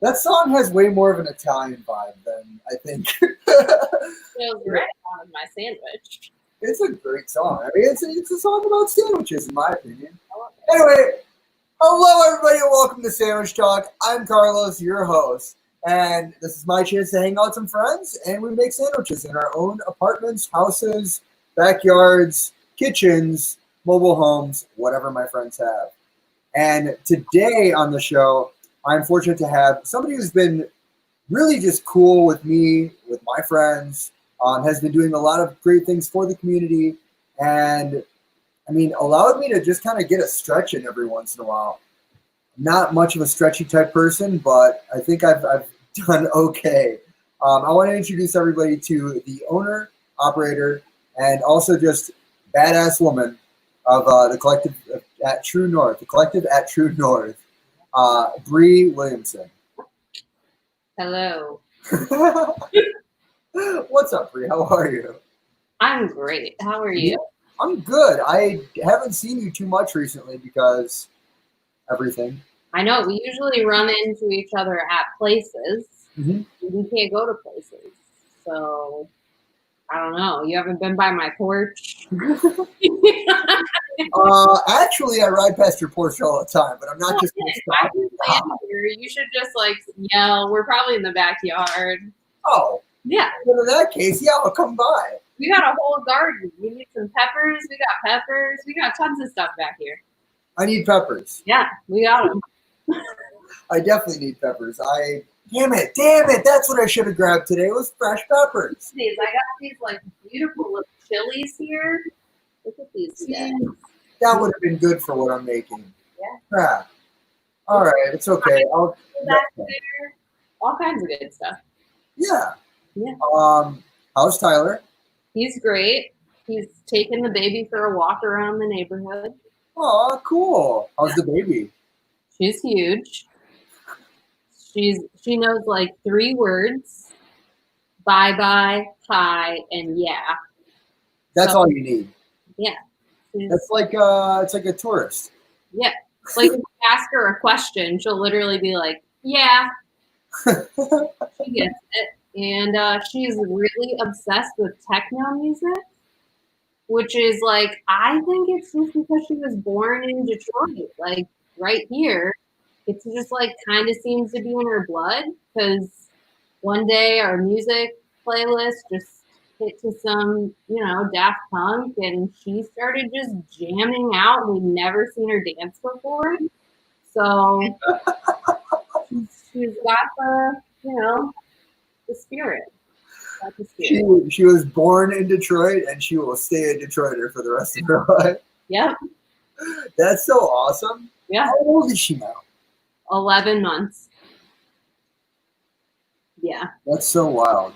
That song has way more of an Italian vibe than I think. Feels right on my sandwich. It's a great song. I mean, it's a song about sandwiches, in my opinion. Anyway, hello everybody, and welcome to Sandwich Talk. I'm Carlos, your host, and this is my chance to hang out with some friends, and we make sandwiches in our own apartments, houses, backyards, kitchens, mobile homes, whatever my friends have. And today on the show, I'm fortunate to have somebody who's been really just cool with me, with my friends, has been doing a lot of great things for the community, and I mean, allowed me to just kind of get a stretch in every once in a while. Not much of a stretchy type person, but I think I've done okay. I want to introduce everybody to the owner, operator, and also just badass woman of the collective at True North, Bree Williamson. Hello. What's up, Bree? How are you? I'm great. How are you? I'm good. I haven't seen you too much recently because everything. I know. We usually run into each other at places. Mm-hmm. We can't go to places. So, I don't know. You haven't been by my porch? Actually, I ride past your porch all the time, but I'm not just going to stop. Here. You should just like yell. We're probably in the backyard. Oh. Yeah. Well, in that case, yeah, I'll come by. We got a whole garden. We need some peppers. We got peppers. We got tons of stuff back here. I need peppers. Yeah, we got them. I definitely need peppers. Damn it. That's what I should have grabbed today was fresh peppers. I got these like beautiful little chilies here. Look at these guys. That would have been good for what I'm making. Yeah. All right, it's okay. Back there, all kinds of good stuff. Yeah. Yeah. How's Tyler? He's great. He's taking the baby for a walk around the neighborhood. Oh, cool. How's the baby? She's huge. She knows like 3 words: bye, hi, and yeah. That's all you need. Yeah. That's like it's like a tourist. Yeah. Like if you ask her a question, she'll literally be like, yeah. She gets it. And she's really obsessed with techno music, which is like, I think it's just because she was born in Detroit, like right here. It's just like kind of seems to be in her blood because one day our music playlist just hit to some, Daft Punk, and she started just jamming out. We've never seen her dance before. So she's got the spirit. She was born in Detroit, and she will stay a Detroiter for the rest of her life. Yep. That's so awesome. Yeah. How old is she now? 11 months. Yeah. That's so wild.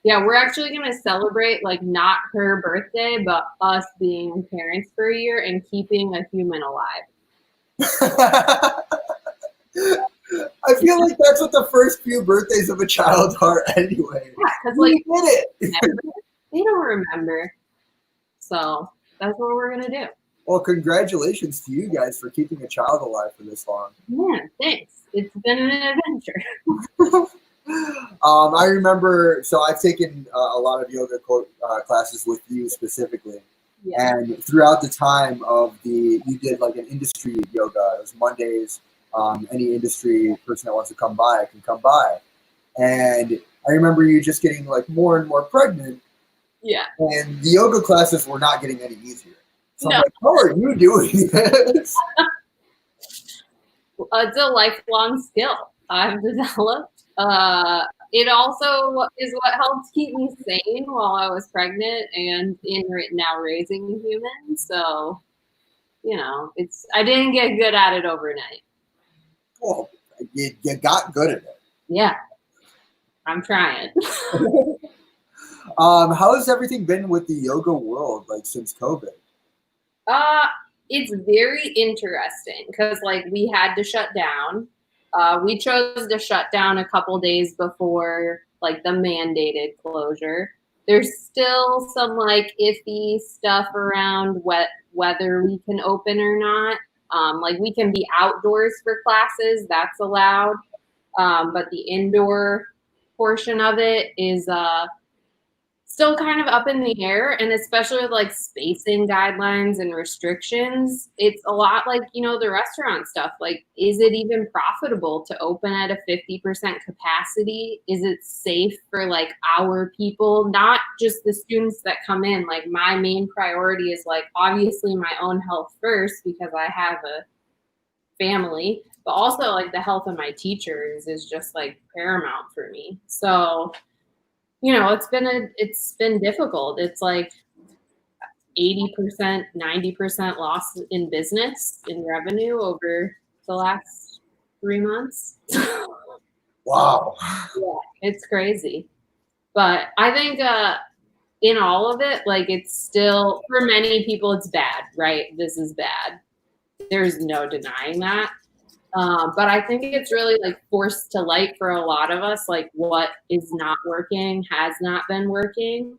Yeah, we're actually going to celebrate, like, not her birthday, but us being parents for a year and keeping a human alive. I feel like that's what the first few birthdays of a child are anyway. Yeah, because, like, did it. They don't remember. So that's what we're going to do. Well, congratulations to you guys for keeping a child alive for this long. Yeah, thanks. It's been an adventure. I remember, so I've taken a lot of yoga classes with you specifically. Yeah. And throughout the time you did like an industry yoga. It was Mondays. Any industry person that wants to come by can come by. And I remember you just getting like more and more pregnant. Yeah. And the yoga classes were not getting any easier. So I'm like, how are you doing this? It's a lifelong skill I've developed. It also is what helped keep me sane while I was pregnant and now raising a human. So, I didn't get good at it overnight. Well, you got good at it. Yeah, I'm trying. How has everything been with the yoga world, like since COVID? It's very interesting because like we had to shut down. We chose to shut down a couple days before like the mandated closure. There's still some like iffy stuff around whether we can open or not. Like we can be outdoors for classes, that's allowed. but the indoor portion of it is still kind of up in the air, and especially with like spacing guidelines and restrictions, it's a lot like, the restaurant stuff. Like, is it even profitable to open at a 50% capacity? Is it safe for like our people, not just the students that come in? Like, my main priority is like obviously my own health first because I have a family, but also like the health of my teachers is just like paramount for me. So it's been difficult. It's like 80%, 90% loss in business, in revenue over the last 3 months. Wow. Yeah, it's crazy. But I think in all of it, like, it's still, for many people, it's bad, right? This is bad. There's no denying that. But I think it's really like forced to light for a lot of us, like what is not working, has not been working.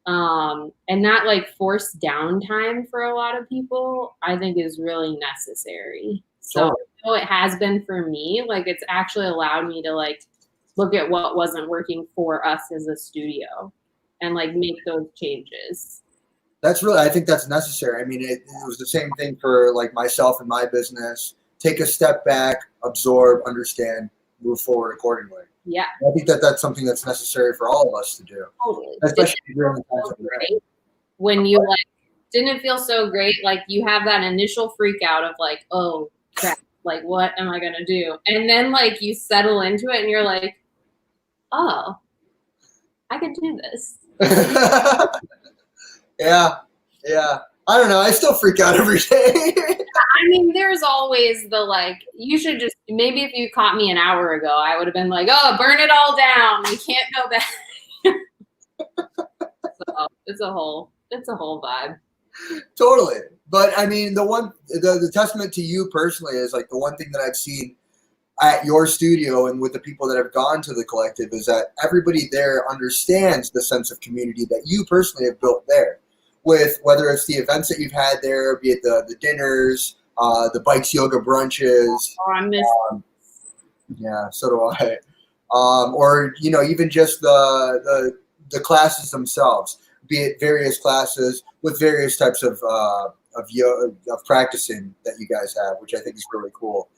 And that like forced downtime for a lot of people, I think is really necessary. So it has been for me, like it's actually allowed me to like look at what wasn't working for us as a studio and like make those changes. I think that's necessary. I mean, it was the same thing for like myself and my business. Take a step back, absorb, understand, move forward accordingly. Yeah. I think that's something that's necessary for all of us to do. Totally. Especially during the times of great. When you like didn't feel so great, like you have that initial freak out of like, oh crap, like what am I gonna do? And then like you settle into it and you're like, oh, I can do this. Yeah. I don't know. I still freak out every day. I mean, there's always the like, you should just, maybe if you caught me an hour ago, I would have been like, oh, burn it all down. We can't go back. So it's a whole vibe. Totally. But I mean, the testament to you personally is like the one thing that I've seen at your studio and with the people that have gone to the collective is that everybody there understands the sense of community that you personally have built there. With whether it's the events that you've had there, be it the dinners, the bikes yoga brunches. Oh, I miss. Yeah, so do I. Or even just the classes themselves, be it various classes with various types of practicing that you guys have, which I think is really cool.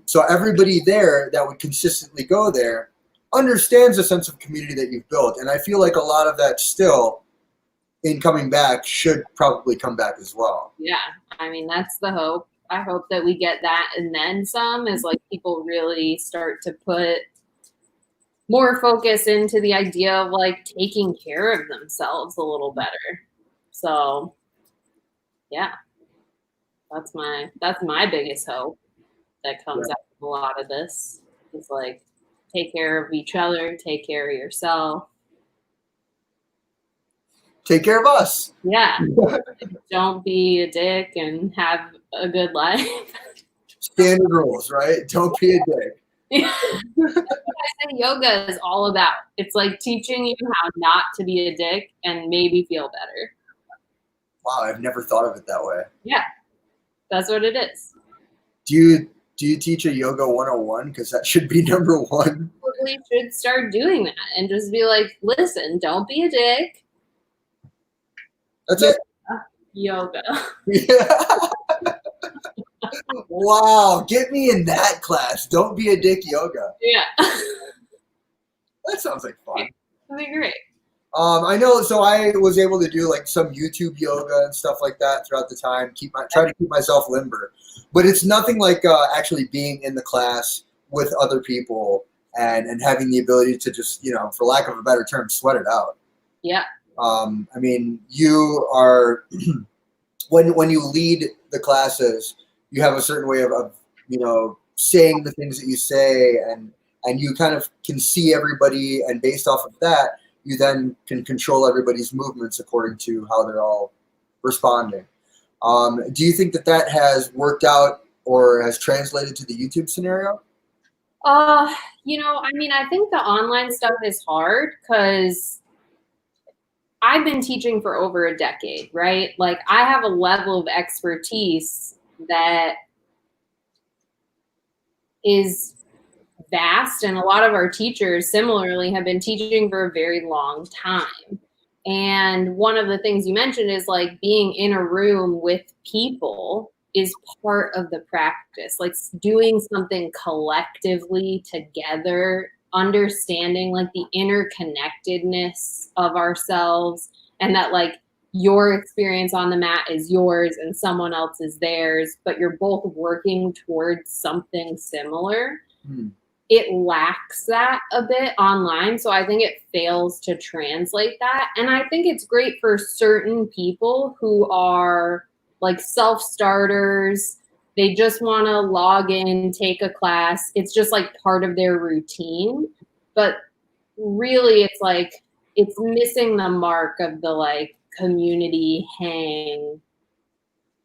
So everybody there that would consistently go there understands the sense of community that you've built, and I feel like a lot of that still, in coming back, should probably come back as well. Yeah, I mean, that's the hope. I hope that we get that and then some, is like people really start to put more focus into the idea of like taking care of themselves a little better. So yeah, that's my biggest hope that comes out of a lot of this, is like take care of each other, take care of yourself. Take care of us. Yeah. Don't be a dick and have a good life. Standard rules, right? Don't be a dick. Yeah. That's what I say yoga is all about. It's like teaching you how not to be a dick and maybe feel better. Wow, I've never thought of it that way. Yeah, that's what it is. Do you teach a yoga 101? Because that should be number one. Probably should start doing that and just be like, listen, don't be a dick. That's it. Yoga. Yeah. Wow, get me in that class. Don't be a dick yoga. Yeah. That sounds like fun. That'd be great. I know. So I was able to do like some YouTube yoga and stuff like that throughout the time. Try to keep myself limber, but it's nothing like actually being in the class with other people and having the ability to just, for lack of a better term, sweat it out. Yeah. I mean, you are when you lead the classes, you have a certain way of saying the things that you say, and you kind of can see everybody, and based off of that, you then can control everybody's movements according to how they're all responding. Do you think that has worked out or has translated to the YouTube scenario? I mean, I think the online stuff is hard because I've been teaching for over a decade, right? Like I have a level of expertise that is vast, and a lot of our teachers similarly have been teaching for a very long time. And one of the things you mentioned is like being in a room with people is part of the practice, like doing something collectively together, understanding like the interconnectedness of ourselves, and that like your experience on the mat is yours and someone else is theirs, but you're both working towards something similar. It lacks that a bit online. So I think it fails to translate that. And I think it's great for certain people who are like self-starters. They just want to log in, take a class. It's just like part of their routine. But really, it's like, it's missing the mark of the like community hang,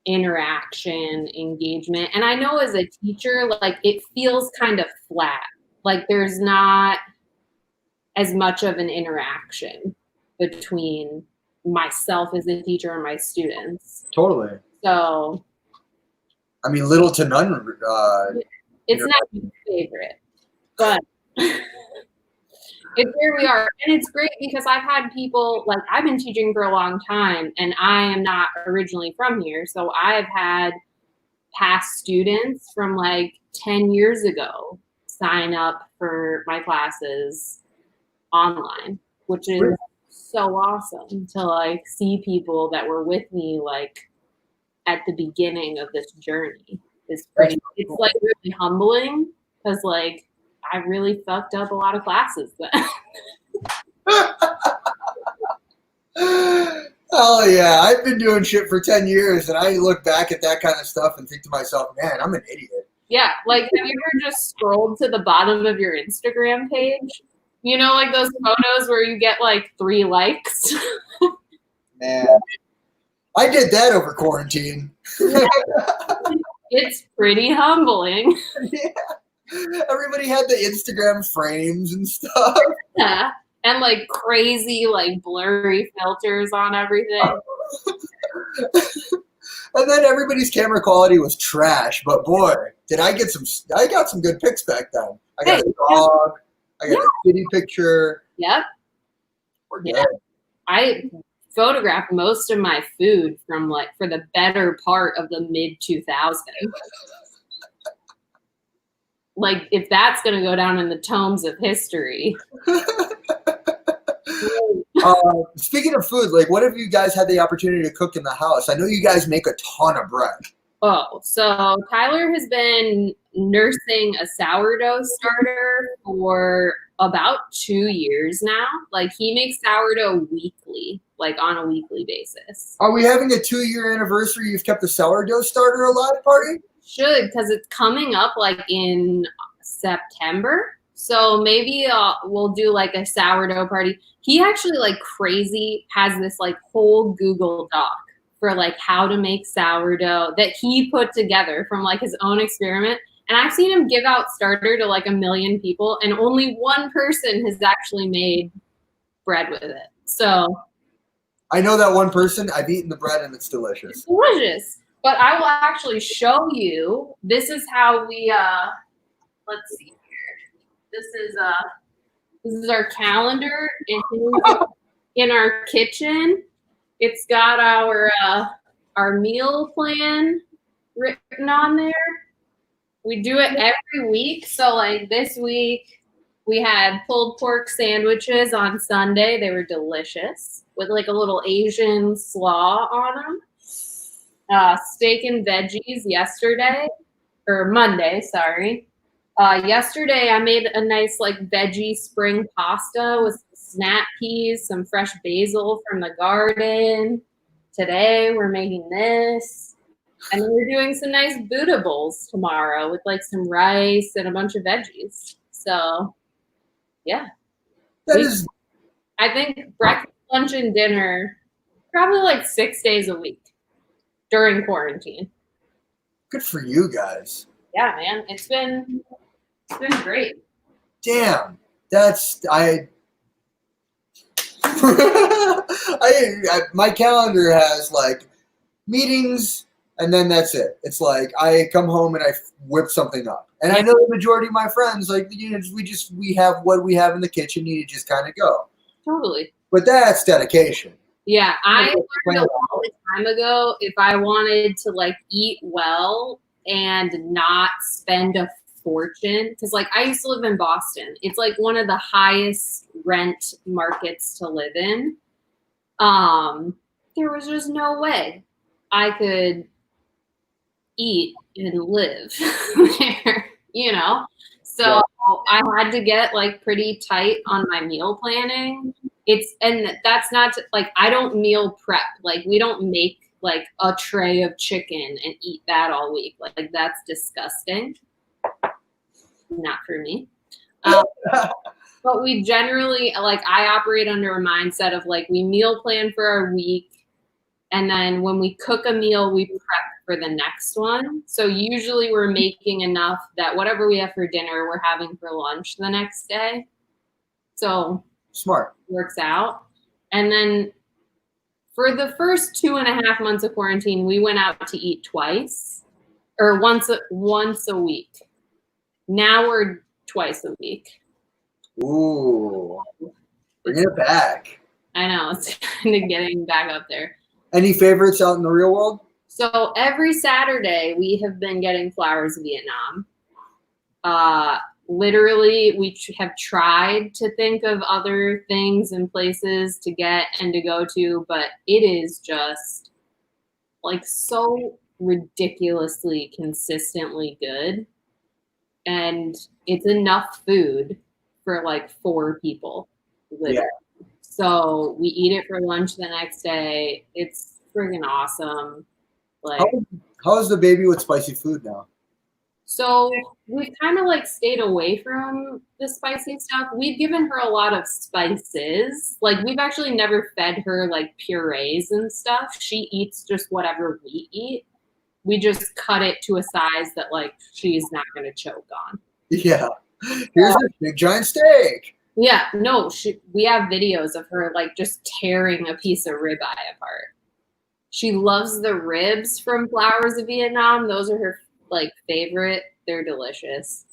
interaction, engagement. And I know as a teacher, like it feels kind of flat. Like there's not as much of an interaction between myself as a teacher and my students. Totally. So, I mean, little to none. It's not my favorite, but it's where we are. And it's great because I've had people, like I've been teaching for a long time and I am not originally from here. So I've had past students from like 10 years ago sign up for my classes online, which is so awesome to like see people that were with me like at the beginning of this journey. It's like really humbling because like I really fucked up a lot of classes then. Oh yeah, I've been doing shit for 10 years and I look back at that kind of stuff and think to myself, man, I'm an idiot. Yeah, like have you ever just scrolled to the bottom of your Instagram page? You know, like those photos where you get like 3 likes? Man, I did that over quarantine. It's pretty humbling. Yeah. Everybody had the Instagram frames and stuff. Yeah. And like crazy, like blurry filters on everything. And then everybody's camera quality was trash. But boy, I got some good pics back then. I got a dog. I got a kitty picture. Yep. Yeah. I photographed most of my food from like for the better part of the mid 2000s. Like if that's going to go down in the tomes of history. Speaking of food, like what have you guys had the opportunity to cook in the house? I know you guys make a ton of bread. Oh, so Tyler has been nursing a sourdough starter for about 2 years now. Like he makes sourdough weekly, like on a weekly basis. Are we having a 2-year anniversary? You've kept the sourdough starter alive party? Should, because it's coming up like in September. So maybe we'll do like a sourdough party. He actually like crazy has this like whole Google Doc for like how to make sourdough that he put together from like his own experiment. And I've seen him give out starter to like 1 million people and only one person has actually made bread with it. So I know that one person. I've eaten the bread and it's delicious. It's delicious. But I will actually show you. This is how we let's see here. This is our calendar in our kitchen. It's got our meal plan written on there. We do it every week. So like this week we had pulled pork sandwiches on Sunday. They were delicious with like a little Asian slaw on them. Steak and veggies yesterday, or Monday, sorry. Yesterday I made a nice like veggie spring pasta with snap peas, some fresh basil from the garden. Today we're making this. And we're doing some nice Buddha bowls tomorrow with like some rice and a bunch of veggies. So, yeah. I think breakfast, lunch, and dinner probably like 6 days a week during quarantine. Good for you guys. Yeah, man. It's been great. Damn. My calendar has like meetings and then that's it. It's like I come home and I whip something up. And I know the majority of my friends, like, we have what we have in the kitchen. You just kind of go. Totally. But that's dedication. Yeah, I learned a long time ago if I wanted to like eat well and not spend a fortune, because like I used to live in Boston. It's like one of the highest rent markets to live in. There was just no way I could eat and live there, you know? So I had to get like pretty tight on my meal planning. And that's not like, I don't meal prep. Like we don't make like a tray of chicken and eat that all week. Like that's disgusting. Not for me. But we generally, like I operate under a mindset of like, we meal plan for our week. And then when we cook a meal, we prep for the next one. So usually we're making enough that whatever we have for dinner, we're having for lunch the next day. So smart. Works out. And then for the first 2.5 months of quarantine, we went out to eat twice or once a week. Now we're twice a week. Ooh, bring it back. I know, it's kind of getting back up there. Any favorites out in the real world? So every Saturday we have been getting Flowers Vietnam. Literally, we have tried to think of other things and places to get and to go to, but it is just like so ridiculously consistently good. And it's enough food for like 4 people. Literally. Yeah. So we eat it for lunch the next day. It's friggin' awesome. Like, how is the baby with spicy food now? So we've kind of like stayed away from the spicy stuff. We've given her a lot of spices. Like we've actually never fed her like purees and stuff. She eats just whatever we eat. We just cut it to a size that like she's not going to choke on. Yeah. Here's a big giant steak. Yeah. No, we have videos of her like just tearing a piece of ribeye apart. She loves the ribs from Flowers of Vietnam. Those are her like favorite. They're delicious.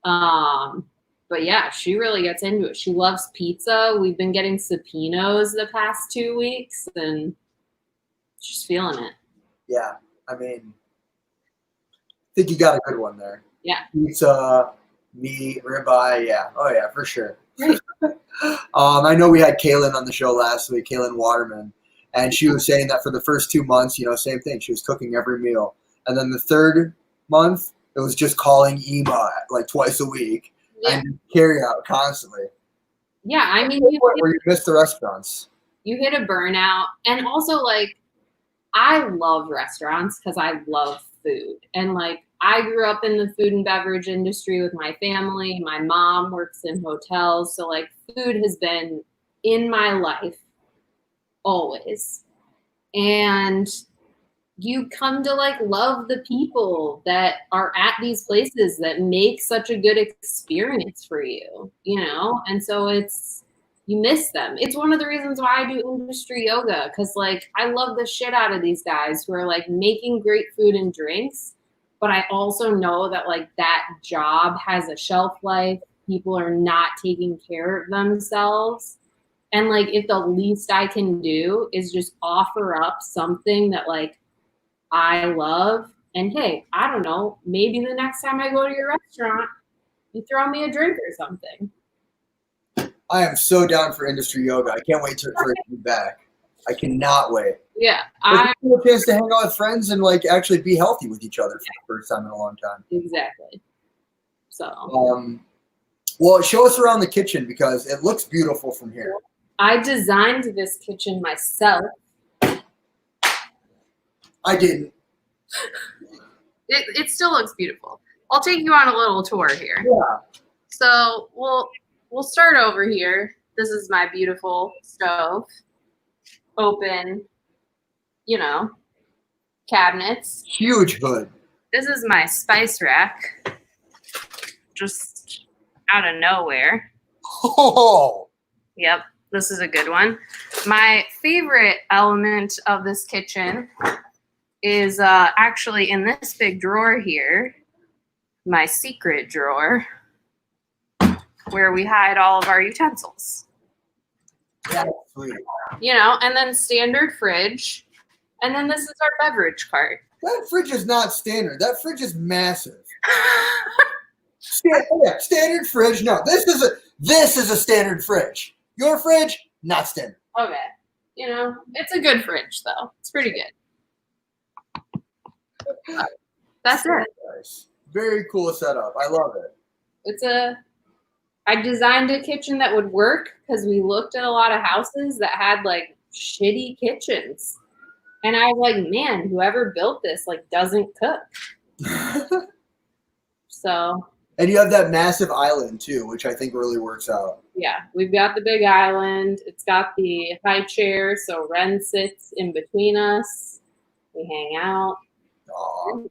But yeah, she really gets into it. She loves pizza. We've been getting Suppinos the past 2 weeks and she's feeling it. Yeah. I mean, I think you got a good one there. Yeah. Pizza, meat, ribeye. Yeah. Oh yeah, for sure. I know we had Kaylin on the show last week, Kaylin Waterman, and she was saying that for the first 2 months, same thing. She was cooking every meal. And then the third month, it was just calling Ema like twice a week and carry out constantly. Yeah, I mean, where you miss the restaurants. You hit a burnout. And also, like, I love restaurants because I love food. And, like, I grew up in the food and beverage industry with my family. My mom works in hotels. So, like, food has been in my life always. And you come to like love the people that are at these places that make such a good experience for you, and so you miss them. It's one of the reasons why I do industry yoga, because like I love the shit out of these guys who are like making great food and drinks, but I also know that like that job has a shelf life. People are not taking care of themselves. And like if the least I can do is just offer up something that like I love, and hey, I don't know, maybe the next time I go to your restaurant, you throw me a drink or something. I am so down for industry yoga. I can't wait for it to be back. I cannot wait. Yeah. It's a chance to hang out with friends and like actually be healthy with each other for the first time in a long time. Exactly. So. Well, show us around the kitchen because it looks beautiful from here. I designed this kitchen myself. I didn't. It still looks beautiful. I'll take you on a little tour here. Yeah. So we'll start over here. This is my beautiful stove. Open, cabinets. Huge hood. This is my spice rack. Just out of nowhere. Oh. Yep, this is a good one. My favorite element of this kitchen is actually in this big drawer here, my secret drawer, where we hide all of our utensils. That's sweet. You know, and then standard fridge, and then this is our beverage cart. That fridge is not standard. That fridge is massive. Standard fridge. No, this is a standard fridge. Your fridge, not standard. Okay. You know, it's a good fridge though. It's pretty good. That's it. Nice. Very cool setup. I love it. I designed a kitchen that would work because we looked at a lot of houses that had like shitty kitchens. And I was like, man, whoever built this like doesn't cook. So. And you have that massive island too, which I think really works out. Yeah, we've got the big island. It's got the high chair, so Ren sits in between us. We hang out. Aww.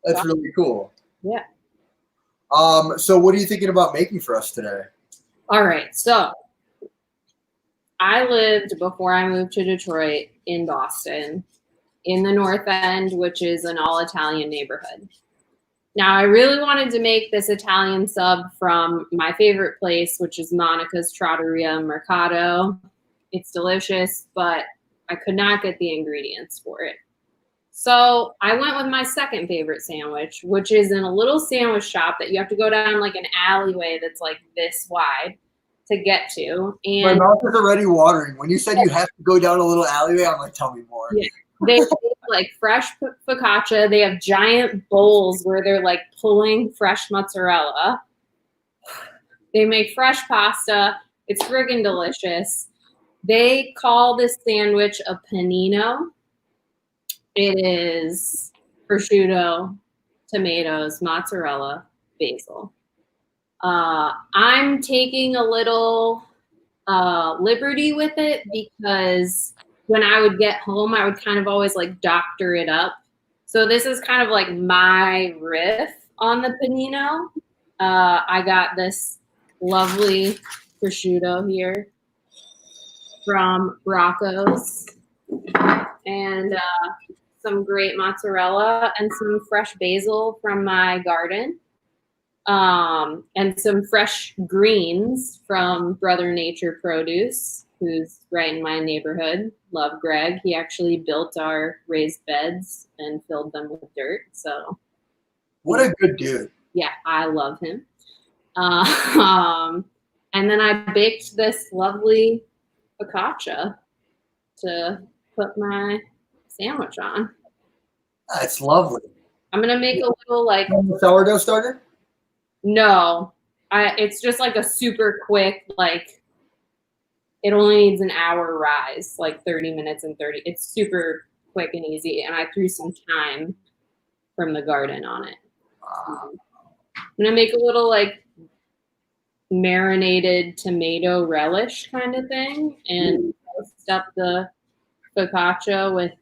That's really cool. Yeah. So what are you thinking about making for us today? All right, so I lived, before I moved to Detroit, in Boston, in the North End, which is an all-Italian neighborhood. Now, I really wanted to make this Italian sub from my favorite place, which is Monica's Trattoria Mercato. It's delicious, but I could not get the ingredients for it. So I went with my second favorite sandwich, which is in a little sandwich shop that you have to go down like an alleyway that's like this wide to get to. And my mouth is already watering. When you said you have to go down a little alleyway, I'm like, tell me more. Yeah. They have like fresh focaccia. They have giant bowls where they're like pulling fresh mozzarella. They make fresh pasta. It's friggin' delicious. They call this sandwich a panino. It is prosciutto, tomatoes, mozzarella, basil. I'm taking a little liberty with it because when I would get home, I would kind of always like doctor it up. So this is kind of like my riff on the panino. I got this lovely prosciutto here from Rocco's and some great mozzarella and some fresh basil from my garden. And some fresh greens from Brother Nature Produce, who's right in my neighborhood. Love Greg. He actually built our raised beds and filled them with dirt. So, what a good dude. Yeah, I love him. And then I baked this lovely focaccia to put my sandwich on. That's lovely. I'm gonna make a little like sourdough starter. No, it's just like a super quick, like it only needs an hour rise, like 30 minutes and 30. It's super quick and easy. And I threw some thyme from the garden on it. I'm going to make a little like marinated tomato relish kind of thing and toast up the focaccia with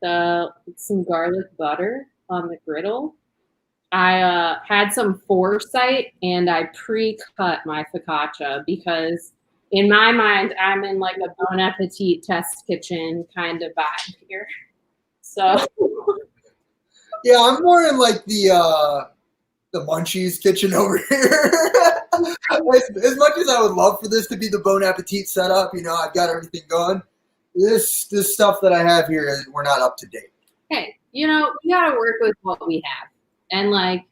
some garlic butter on the griddle. I had some foresight and I pre-cut my focaccia because in my mind, I'm in like a Bon Appetit test kitchen kind of vibe here. So yeah, I'm more in like the Munchies kitchen over here. as much as I would love for this to be the Bon Appetit setup, you know, I've got everything going. This stuff that I have here, we're not up to date. Hey, you know, we gotta work with what we have. And like,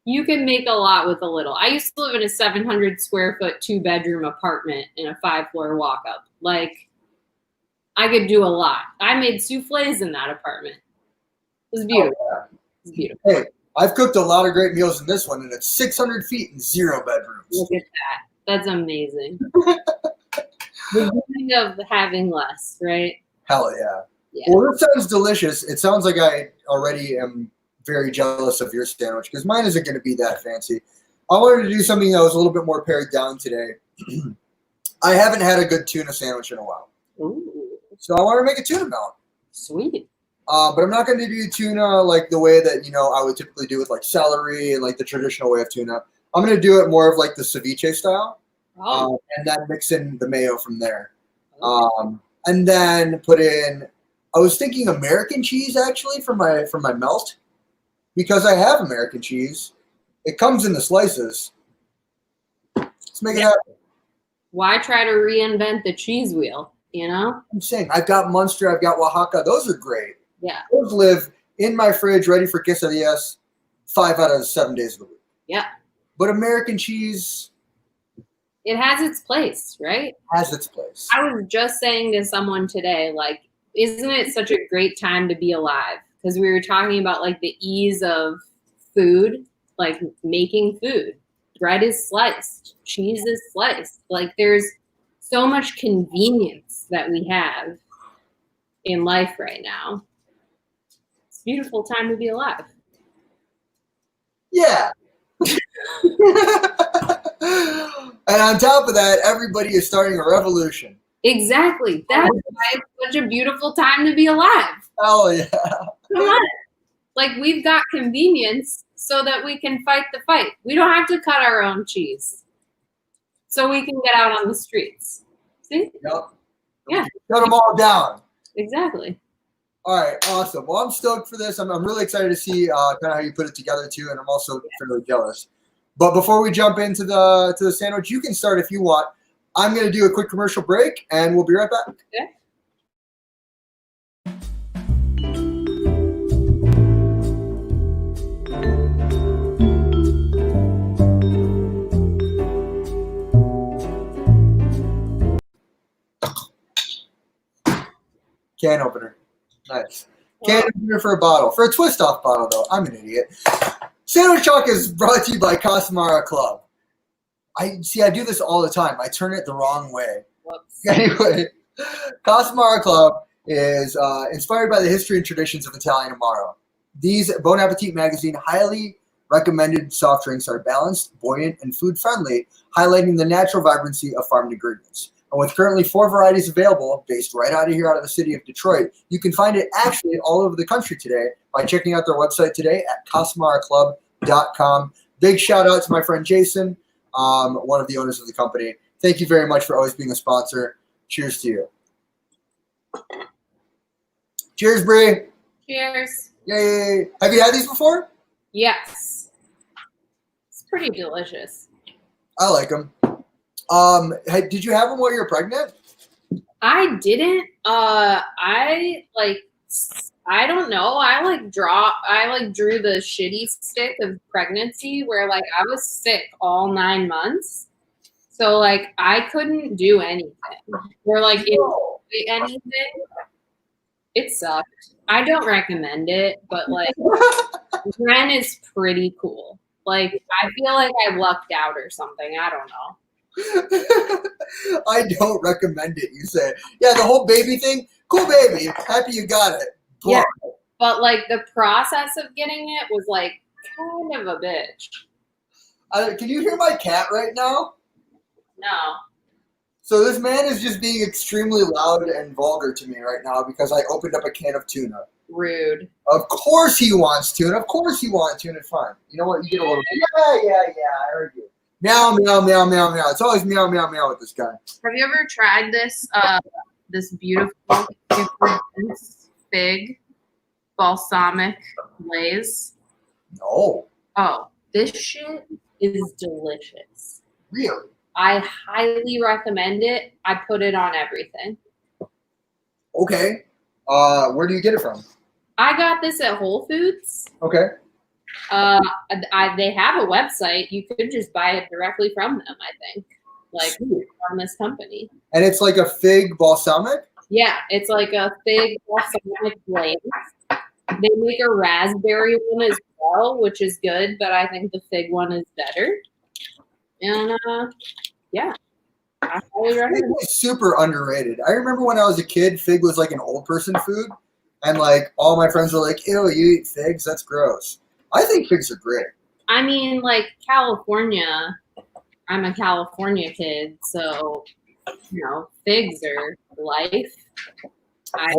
you can make a lot with a little. I used to live in a 700 square foot 2-bedroom apartment in a 5-floor walk up. Like, I could do a lot. I made souffles in that apartment. It was beautiful. Oh, yeah. It was beautiful. Hey, I've cooked a lot of great meals in this one, and it's 600 feet and 0 bedrooms. Look at that. That's amazing. The beginning of having less, right? Hell yeah. Well, this sounds delicious. It sounds like I already am very jealous of your sandwich because mine isn't going to be that fancy. I wanted to do something that was a little bit more pared down today. I haven't had a good tuna sandwich in a while. Ooh. So I want to make a tuna melt. Sweet. But I'm not going to do tuna like the way that, you know, I would typically do with like celery and like the traditional way of tuna. I'm going to do it more of like the ceviche style. And then mix in the mayo from there. And then put in I was thinking American cheese actually for my melt, because I have American cheese. It comes in the slices. Let's make it happen. Why try to reinvent the cheese wheel? You know? I'm saying I've got Munster, I've got Oaxaca. Those are great. Yeah. Those live in my fridge, ready for quesadillas, 5 out of 7 days of the week. Yeah. But American cheese, it has its place, right? Has its place. I was just saying to someone today, like, isn't it such a great time to be alive? Because we were talking about like the ease of food, like making food. Bread is sliced, cheese is sliced. Like there's so much convenience that we have in life right now. It's a beautiful time to be alive. Yeah. And on top of that, everybody is starting a revolution. Exactly. That's why it's such a beautiful time to be alive. Oh, yeah. Come on. Like, we've got convenience so that we can fight the fight. We don't have to cut our own cheese. So we can get out on the streets. See? Yep. Yeah. Shut them all down. Exactly. All right, awesome. Well, I'm stoked for this. I'm really excited to see kind of how you put it together, too, and I'm also fairly jealous. But before we jump into the sandwich, you can start if you want. I'm going to do a quick commercial break, and we'll be right back. Okay. Can opener. Nice. Can opener for a bottle. For a twist-off bottle, though. I'm an idiot. Sandwich Talk is brought to you by Casamara Club. I do this all the time. I turn it the wrong way. Whoops. Anyway, Casamara Club is inspired by the history and traditions of Italian Amaro. These Bon Appetit magazine highly recommended soft drinks are balanced, buoyant, and food-friendly, highlighting the natural vibrancy of farmed ingredients. And with currently 4 varieties available, based right out of the city of Detroit, you can find it actually all over the country today by checking out their website today at CasamaraClub.com. Big shout out to my friend Jason, one of the owners of the company. Thank you very much for always being a sponsor. Cheers to you. Cheers, Bree. Cheers. Yay. Have you had these before? Yes. It's pretty delicious. I like them. Did you have them while you were pregnant? I didn't. I don't know. I drew the shitty stick of pregnancy where like I was sick all 9 months. So like I couldn't do anything. Or like anything. It sucked. I don't recommend it, but like Ren is pretty cool. Like I feel like I lucked out or something. I don't know. I don't recommend it, you say. Yeah, the whole baby thing, cool baby, happy you got it. But, yeah, but like the process of getting it was like kind of a bitch. Can you hear my cat right now? No. So this man is just being extremely loud and vulgar to me right now because I opened up a can of tuna. Rude. Of course he wants tuna. Of course he wants tuna. Fine. You know what? You get a little bit. Yeah. I heard you. Meow, meow, meow, meow, meow. It's always meow, meow, meow with this guy. Have you ever tried this beautiful super dense fig balsamic glaze? No. Oh, this shit is delicious. Really? I highly recommend it. I put it on everything. Okay. Where do you get it from? I got this at Whole Foods. Okay. They have a website. You could just buy it directly from them, I think. Like Sweet. from this company. And it's like a fig balsamic? Yeah, it's like a fig balsamic glaze. They make a raspberry one as well, which is good, but I think the fig one is better. And yeah, I highly recommend it. It's super underrated. I remember when I was a kid, fig was like an old person food, and like all my friends were like, "Ew, you eat figs? That's gross." I think figs are great. I mean, like California. I'm a California kid, so figs are life. I'm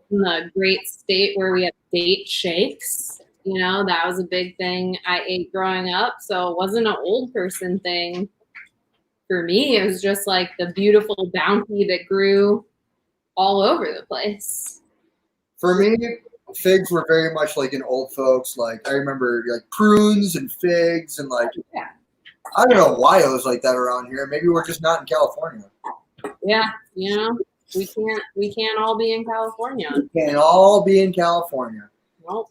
in the great state where we have date shakes. That was a big thing I ate growing up. So it wasn't an old person thing for me. It was just like the beautiful bounty that grew all over the place. For me, figs were very much like in old folks. Like I remember like prunes and figs and like Yeah. I don't know why it was like that around here. Maybe we're just not in California. Yeah, you know, we can't all be in California. We can't all be in California. Nope.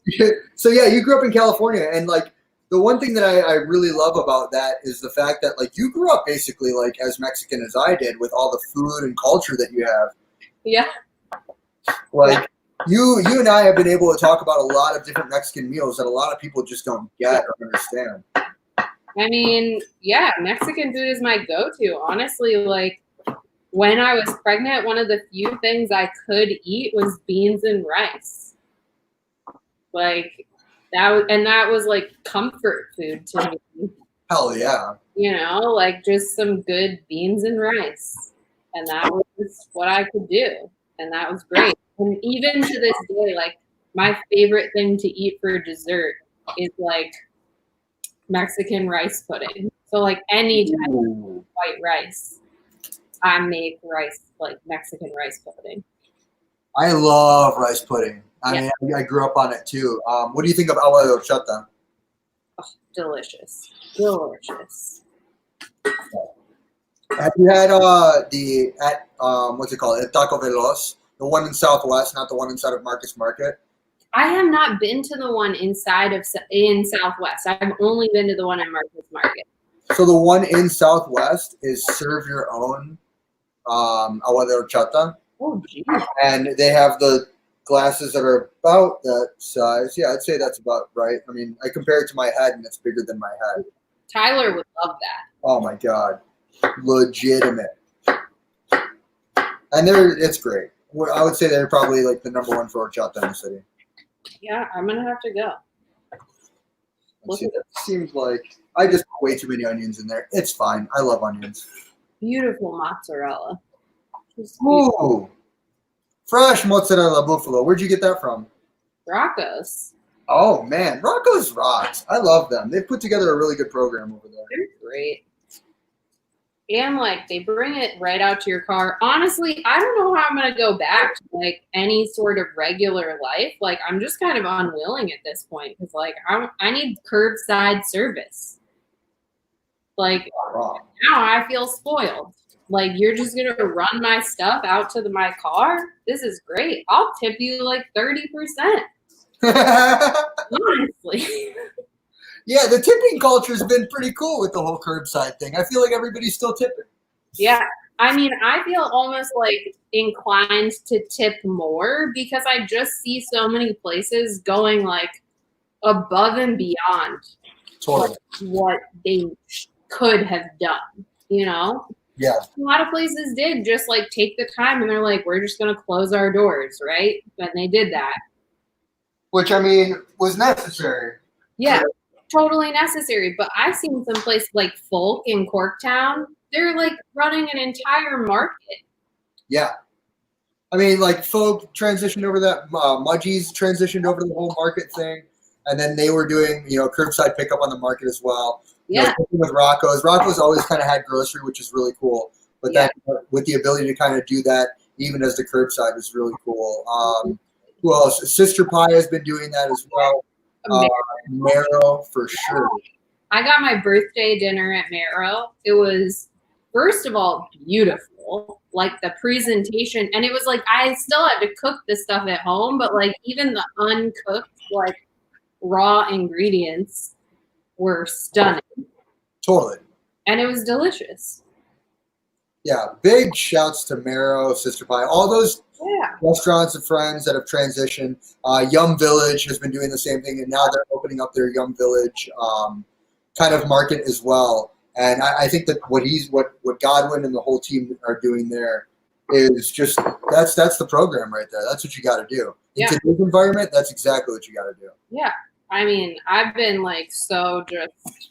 So yeah, you grew up in California, and like the one thing that I really love about that is the fact that like you grew up basically like as Mexican as I did with all the food and culture that you have. Yeah. Like you and I have been able to talk about a lot of different Mexican meals that a lot of people just don't get or understand. I mean, yeah, Mexican food is my go-to. Honestly, like when I was pregnant, one of the few things I could eat was beans and rice. Like that was like comfort food to me. Hell yeah. You know, like just some good beans and rice. And that was what I could do. And that was great. And even to this day, like my favorite thing to eat for dessert is like Mexican rice pudding. So like any type of white rice, I make rice, like Mexican rice pudding. I love rice pudding. I mean, I grew up on it too. What do you think of agua de horchata? Oh, delicious. Delicious. Have you had what's it called? El Taco Veloz, the one in Southwest, not the one inside of Marcus Market? I have not been to the one in Southwest. I've only been to the one in Marcus Market. So the one in Southwest is serve your own agua de horchata. Oh, geez. And they have the glasses that are about that size. Yeah, I'd say that's about right. I mean, I compare it to my head, and it's bigger than my head. Tyler would love that. Oh my god, legitimate. And it's great. I would say they're probably like the number one for horchata in the city. Yeah, I'm gonna have to go. See, that seems like I just put way too many onions in there. It's fine. I love onions. Beautiful mozzarella. Ooh, fresh mozzarella buffalo. Where'd you get that from? Rocco's. Oh man, Rocco's rocks. I love them. They've put together a really good program over there. They're great. And like they bring it right out to your car. Honestly, I don't know how I'm gonna go back to like any sort of regular life. Like I'm just kind of unwilling at this point because like I need curbside service. Like now I feel spoiled. Like you're just gonna run my stuff out to my car. This is great. I'll tip you like 30%. Honestly. Yeah, the tipping culture's been pretty cool with the whole curbside thing. I feel like everybody's still tipping. Yeah. I mean, I feel almost like inclined to tip more because I just see so many places going like above and beyond what they could have done, you know? Yeah. A lot of places did just like take the time and they're like, we're just going to close our doors, right? And they did that. Which, I mean, was necessary. Yeah. Totally necessary, but I've seen some place like Folk in Corktown. They're like running an entire market. Yeah, I mean, like Folk transitioned over that. Mudgee's transitioned over the whole market thing, and then they were doing curbside pickup on the market as well. Yeah, with Rocco's. Rocco's always kind of had grocery, which is really cool. But then with the ability to kind of do that, even as the curbside, is really cool. Who else? Sister Pie has been doing that as well. Marrow for sure. I got my birthday dinner at Marrow. It was, first of all, beautiful. Like the presentation, and it was like I still had to cook this stuff at home, but like even the uncooked, like raw ingredients were stunning. Totally. And it was delicious. Yeah, big shouts to Marrow, Sister Pie, all those restaurants and friends that have transitioned. Yum Village has been doing the same thing, and now they're opening up their Yum Village kind of market as well. And I think that what Godwin and the whole team are doing there is just that's the program right there. That's what you got to do in today's environment. That's exactly what you got to do. Yeah, I mean, I've been like so just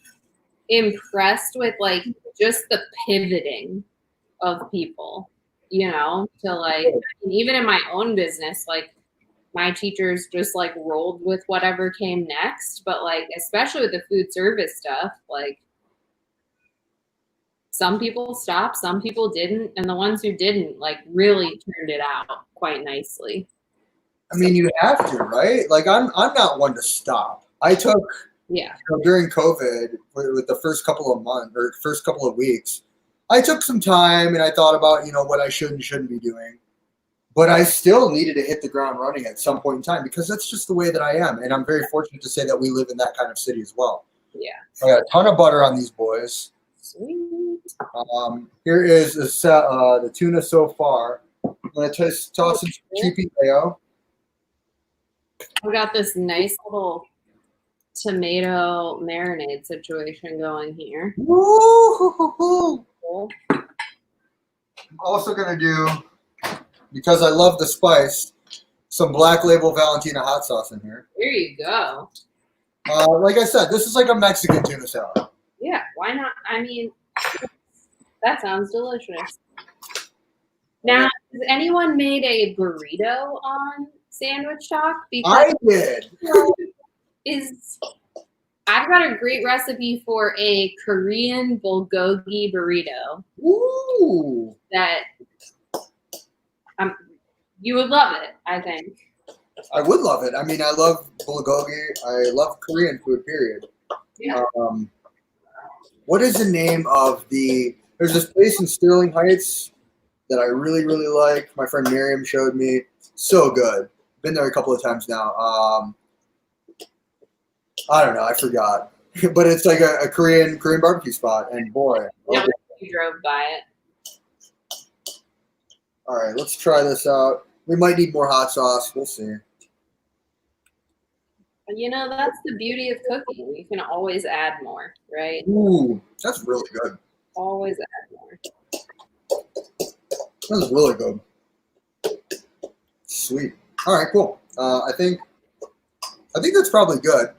impressed with like just the pivoting of people, to like even in my own business, like my teachers just like rolled with whatever came next. But like especially with the food service stuff, like some people stopped, some people didn't, and the ones who didn't like really turned it out quite nicely. I mean, you have to, right? Like, I'm not one to stop. I took during COVID with the first couple of months or first couple of weeks, I took some time and I thought about what I should and shouldn't be doing. But I still needed to hit the ground running at some point in time because that's just the way that I am. And I'm very fortunate to say that we live in that kind of city as well. Yeah. I got a ton of butter on these boys. Sweet. Here is the tuna so far. I'm going to toss some cheapy mayo. We got this nice little tomato marinade situation going here. Woo-hoo-hoo-hoo. Cool. I'm also going to do, because I love the spice, some Black Label Valentina hot sauce in here. There you go. Like I said, this is like a Mexican tuna salad. Yeah, why not? I mean, that sounds delicious. Now, has anyone made a burrito on Sandwich Talk? Because I did. I've got a great recipe for a Korean bulgogi burrito. Ooh. That you would love it, I think. I would love it. I mean, I love bulgogi. I love Korean food, period. Yeah. What is the name of there's this place in Sterling Heights that I really, really like. My friend Miriam showed me. So good. Been there a couple of times now. I don't know. I forgot. But it's like a Korean barbecue spot. And boy. Yeah, you drove by it. All right, let's try this out. We might need more hot sauce. We'll see. That's the beauty of cooking. You can always add more, right? Ooh, that's really good. Always add more. That's really good. Sweet. All right, cool. I think that's probably good.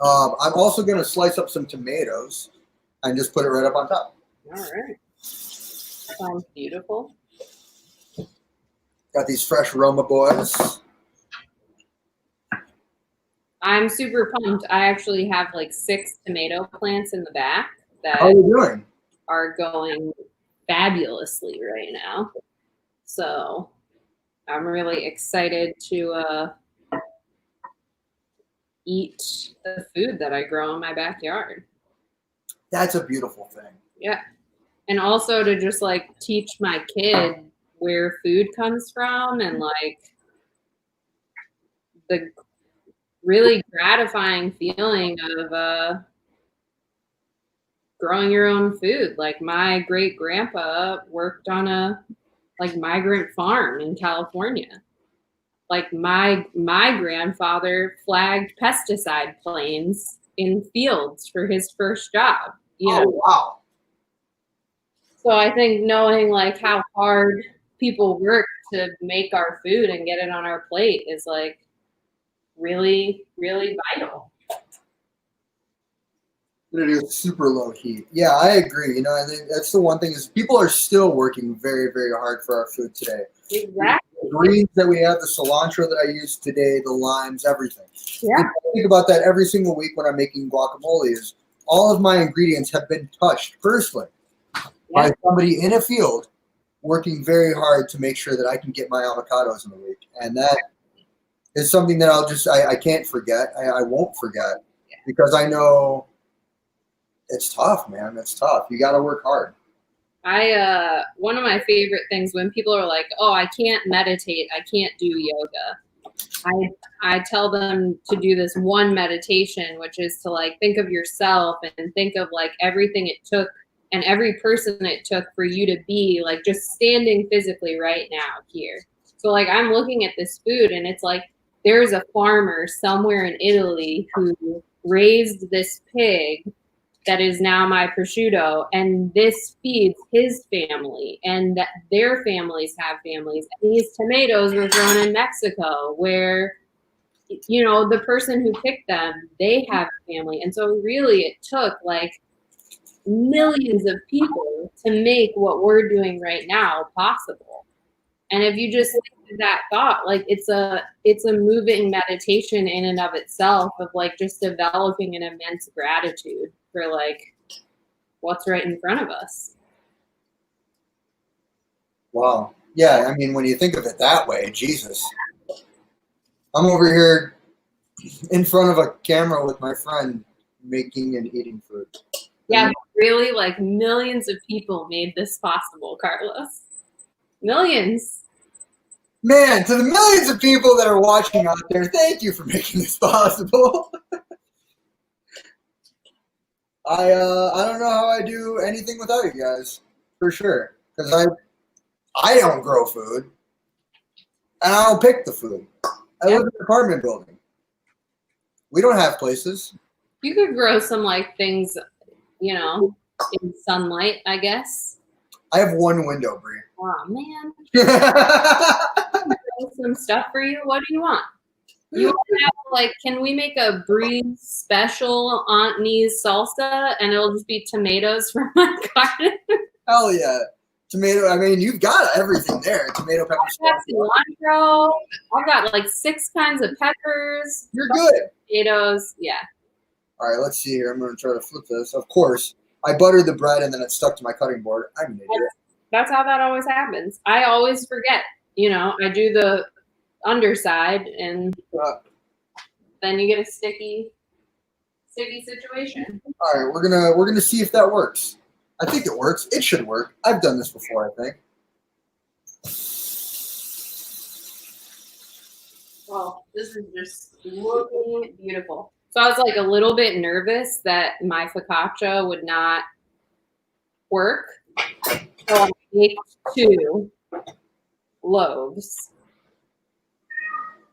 I'm also going to slice up some tomatoes and just put it right up on top. All right. Sounds beautiful. Got these fresh Roma boys. I'm super pumped. I actually have like 6 tomato plants in the back that How are you doing? Are going fabulously right now. So I'm really excited to eat the food that I grow in my backyard. That's a beautiful thing. Yeah. And also to just like teach my kid where food comes from and like the really gratifying feeling of growing your own food. Like my great grandpa worked on a migrant farm in California. Like my grandfather flagged pesticide planes in fields for his first job. Wow. So I think knowing like how hard people work to make our food and get it on our plate is like really, really vital. It is super low heat. Yeah, I agree. I think that's the one thing is people are still working very, very hard for our food today. Exactly. The greens that we have, the cilantro that I use today, the limes, everything. Yeah. I think about that every single week when I'm making guacamole is all of my ingredients have been touched personally by somebody in a field working very hard to make sure that I can get my avocados in the week. And that is something that I can't forget. I won't forget because I know it's tough, man. It's tough. You got to work hard. One of my favorite things when people are like, oh, I can't meditate, I can't do yoga. I tell them to do this one meditation, which is to like think of yourself and think of like everything it took and every person it took for you to be like just standing physically right now here. So like I'm looking at this food and it's like there's a farmer somewhere in Italy who raised this pig that is now my prosciutto, and this feeds his family, and that their families have families. And these tomatoes were grown in Mexico, where, the person who picked them, they have a family. And so really it took like millions of people to make what we're doing right now possible. And if you just think of that thought, like it's a moving meditation in and of itself of like just developing an immense gratitude for like what's right in front of us. Wow. Yeah, I mean, when you think of it that way, Jesus. I'm over here in front of a camera with my friend making and eating food. Yeah, really, like millions of people made this possible, Carlos. Millions. Man, to the millions of people that are watching out there, thank you for making this possible. I don't know how I do anything without you guys, for sure. Because I don't grow food, and I don't pick the food. I live in an apartment building. We don't have places. You could grow some like things, in sunlight, I guess. I have one window, Brie. Oh man. Some stuff for you. What do you want? You want to have can we make a Brie special Aunt Nee's salsa and it'll just be tomatoes from my garden? Hell yeah. Tomato, I mean, you've got everything there. Tomato, pepper, I've got cilantro. I've got like 6 kinds of peppers. You're good. Potatoes. Yeah. All right, let's see here. I'm going to try to flip this. Of course, I buttered the bread and then it stuck to my cutting board. I'm an idiot. That's how that always happens. I always forget. I do the underside and then you get a sticky situation. All right, we're gonna see if that works. I think it works. It should work. I've done this before, I think. Well, this is just looking beautiful. So I was like a little bit nervous that my focaccia would not work. So I made 2 loaves.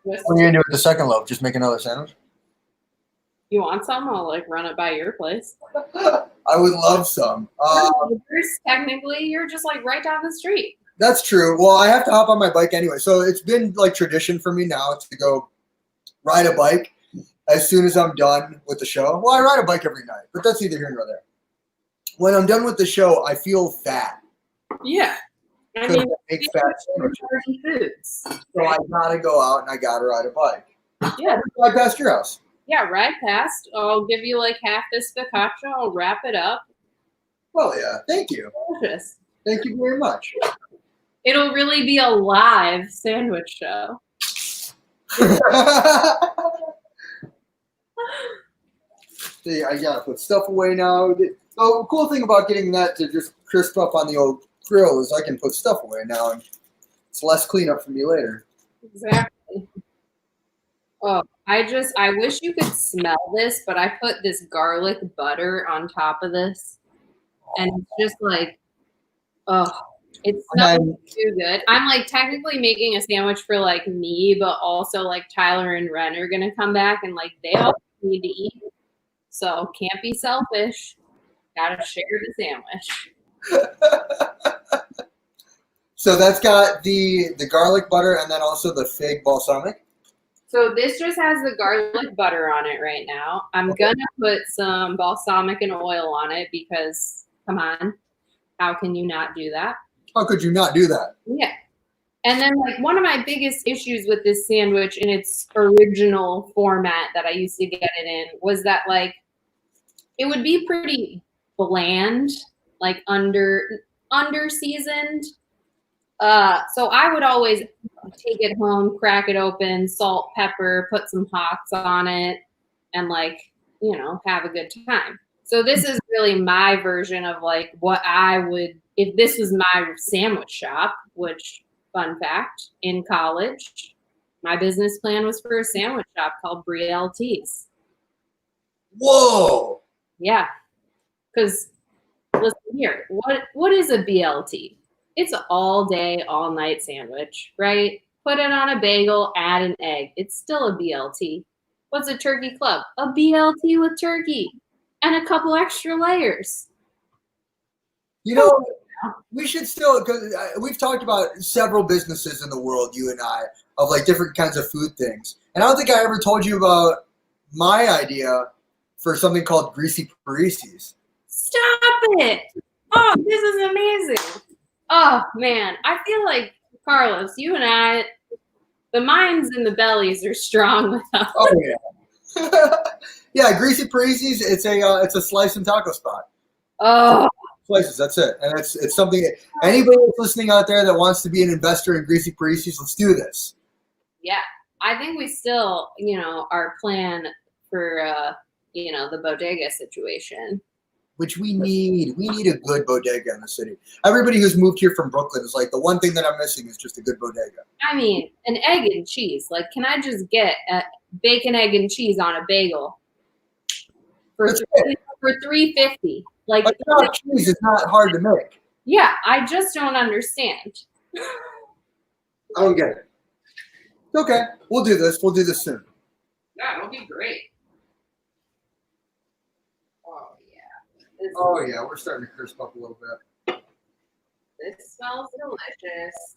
What are you gonna do with the second loaf? Just make another sandwich? You want some? I'll run it by your place. I would love some. Technically, you're just right down the street. That's true. Well, I have to hop on my bike anyway, so it's been tradition for me now to go ride a bike as soon as I'm done with the show. Well, I ride a bike every night, but that's neither here nor there. When I'm done with the show, I feel fat. Yeah. I mean, make fat sandwiches. So I gotta go out and I gotta ride a bike. Yeah. Ride past your house. Yeah, ride past. I'll give you half this focaccia. I'll wrap it up. Well, yeah. Thank you. Delicious. Thank you very much. It'll really be a live sandwich show. See, I gotta put stuff away now. The cool thing about getting that to just crisp up on the old grill is I can put stuff away now, and it's less cleanup for me later. Exactly. Oh, I wish you could smell this, but I put this garlic butter on top of this, and it's just it smells too good. I'm technically making a sandwich for me, but also Tyler and Ren are gonna come back, and they all need to eat, so can't be selfish. Gotta share the sandwich. So that's got the garlic butter and then also the fig balsamic. So this just has the garlic butter on it right now. I'm going to put some balsamic and oil on it because, come on, how can you not do that? How could you not do that? Yeah. And then one of my biggest issues with this sandwich in its original format that I used to get it in was that it would be pretty bland, under seasoned. So I would always take it home, crack it open, salt, pepper, put some hots on it, and have a good time. So this is really my version of what I would, if this was my sandwich shop, which, fun fact, in college, my business plan was for a sandwich shop called Brie LT's. Whoa. Yeah. Because listen here, what is a BLT? It's an all day, all night sandwich, right? Put it on a bagel, add an egg. It's still a BLT. What's a turkey club? A BLT with turkey and a couple extra layers. We should still, because we've talked about several businesses in the world, you and I, of different kinds of food things. And I don't think I ever told you about my idea for something called Greasy Parisi's. Stop it. Oh, this is amazing. Oh, man. I feel Carlos, you and I, the minds and the bellies are strong with us. Oh, yeah. Yeah, Greasy Parisi's, it's a slice and taco spot. Oh. Slices, that's it. And it's something, anybody that's listening out there that wants to be an investor in Greasy Parisi's, let's do this. Yeah. I think we still, our plan for, the bodega situation. Which we need. We need a good bodega in the city. Everybody who's moved here from Brooklyn is like, the one thing that I'm missing is just a good bodega. I mean, an egg and cheese. Like, can I just get a bacon, egg, and cheese on a bagel for $3.50? Like, cheese is not hard to make. Yeah, I just don't understand. I don't get it. Okay, we'll do this. We'll do this soon. Yeah, it'll be great. Oh yeah, we're starting to crisp up a little bit. This smells delicious.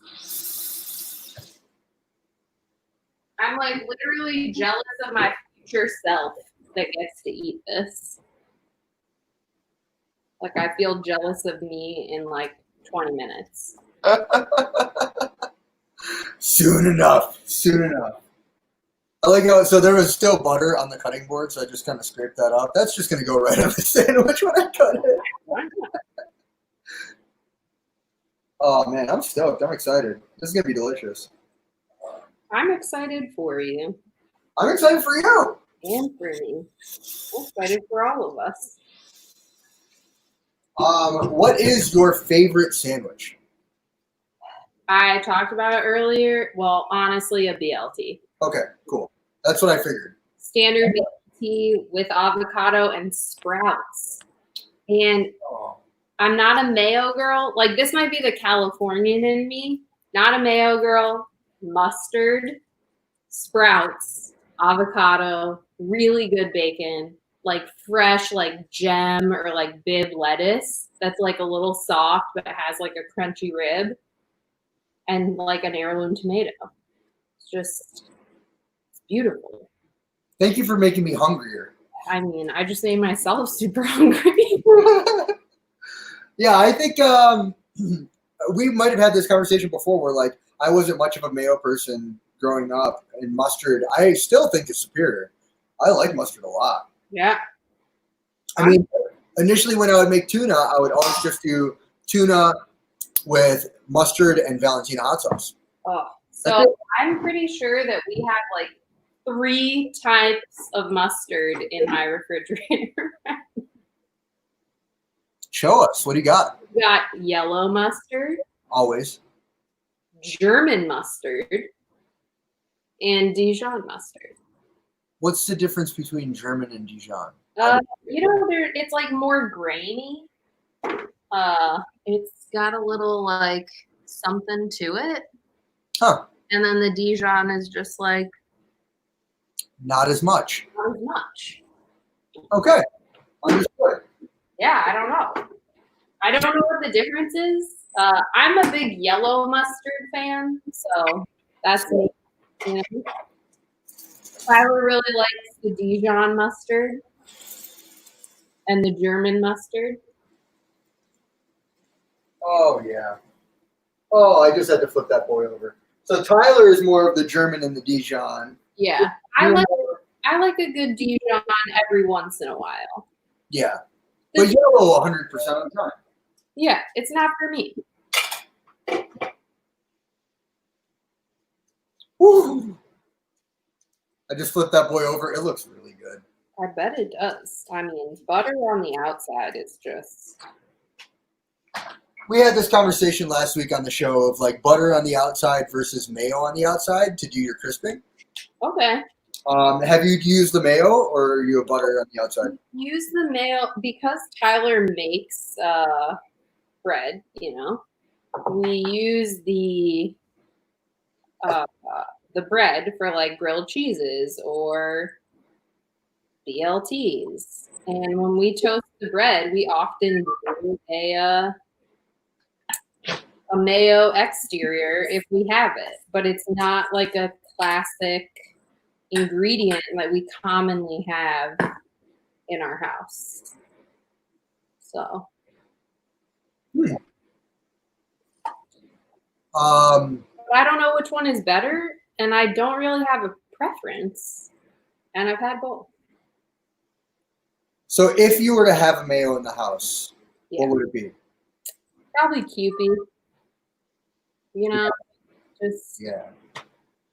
I'm like literally jealous of my future self that gets to eat this. Like I feel jealous of me in like 20 minutes. Soon enough. I like how, so there was still butter on the cutting board, so I just kind of scraped that off. That's just going to go right on the sandwich when I cut it. Oh, man, I'm stoked. I'm excited. This is going to be delicious. I'm excited for you. I'm excited for you. And for me. I'm excited for all of us. What is your favorite sandwich? I talked about it earlier. Well, honestly, a BLT. Okay, cool. That's what I figured. Standard BLT with avocado and sprouts. And I'm not a mayo girl. Like, this might be the Californian in me. Not a mayo girl. Mustard, sprouts, avocado, really good bacon, like fresh, like gem or like bib lettuce that's like a little soft but has like a crunchy rib, and like an heirloom tomato. It's beautiful. Thank you for making me hungrier. I mean, I just made myself super hungry. Yeah, I think we might have had this conversation before where like I wasn't much of a mayo person growing up, and mustard I still think is superior. I like mustard a lot. Yeah. I mean, initially when I would make tuna, I would always just do tuna with mustard and Valentina hot sauce. Oh, so I'm pretty sure that we have like 3 types of mustard in my refrigerator. Show us. What do you got? We got yellow mustard. Always. German mustard. And Dijon mustard. What's the difference between German and Dijon? It's like more grainy. It's got a little like something to it. Huh. And then the Dijon is just like not as much. Not as much. Okay. Understood. Yeah, I don't know. I don't know what the difference is. I'm a big yellow mustard fan, so that's me. You know? Tyler really likes the Dijon mustard and the German mustard. Oh, yeah. Oh, I just had to flip that boy over. So Tyler is more of the German and the Dijon. Yeah. I like a good Dijon every once in a while. Yeah. But yellow 100% of the time. Yeah, it's not for me. Woo! I just flipped that boy over. It looks really good. I bet it does. I mean, butter on the outside is just... We had this conversation last week on the show of like butter on the outside versus mayo on the outside to do your crisping. Okay. Have you used the mayo or are you a butter on the outside? Use the mayo because Tyler makes bread, we use the bread for like grilled cheeses or BLTs. And when we toast the bread, we often do a mayo exterior if we have it, but it's not like a classic ingredient that we commonly have in our house. So. I don't know which one is better, and I don't really have a preference, and I've had both. So if you were to have a mayo in the house, what would it be? Probably Kewpie. Just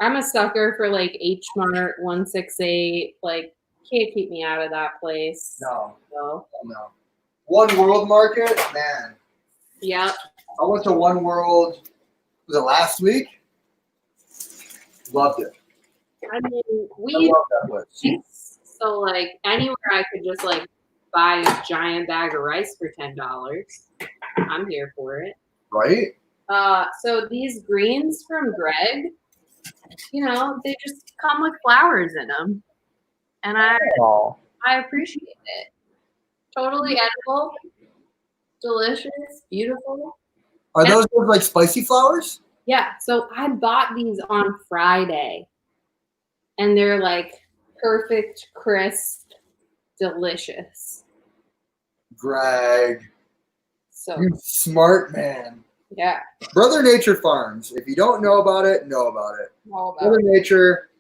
I'm a sucker for like H Mart 168. Like, can't keep me out of that place. No. So. No. One World Market, man. Yep. I went to One World, was it last week? Loved it. I mean, I love that place. So like anywhere I could just like buy a giant bag of rice for $10, I'm here for it. Right? So these greens from Greg, you know, they just come with flowers in them, and I appreciate it. Totally edible, delicious, beautiful. Are those like spicy flowers? Yeah. So I bought these on Friday, and they're like perfect, crisp, delicious. Greg. So You smart man. yeah. Brother Nature Farms. If you don't know about it, know about it. All about Brother Nature,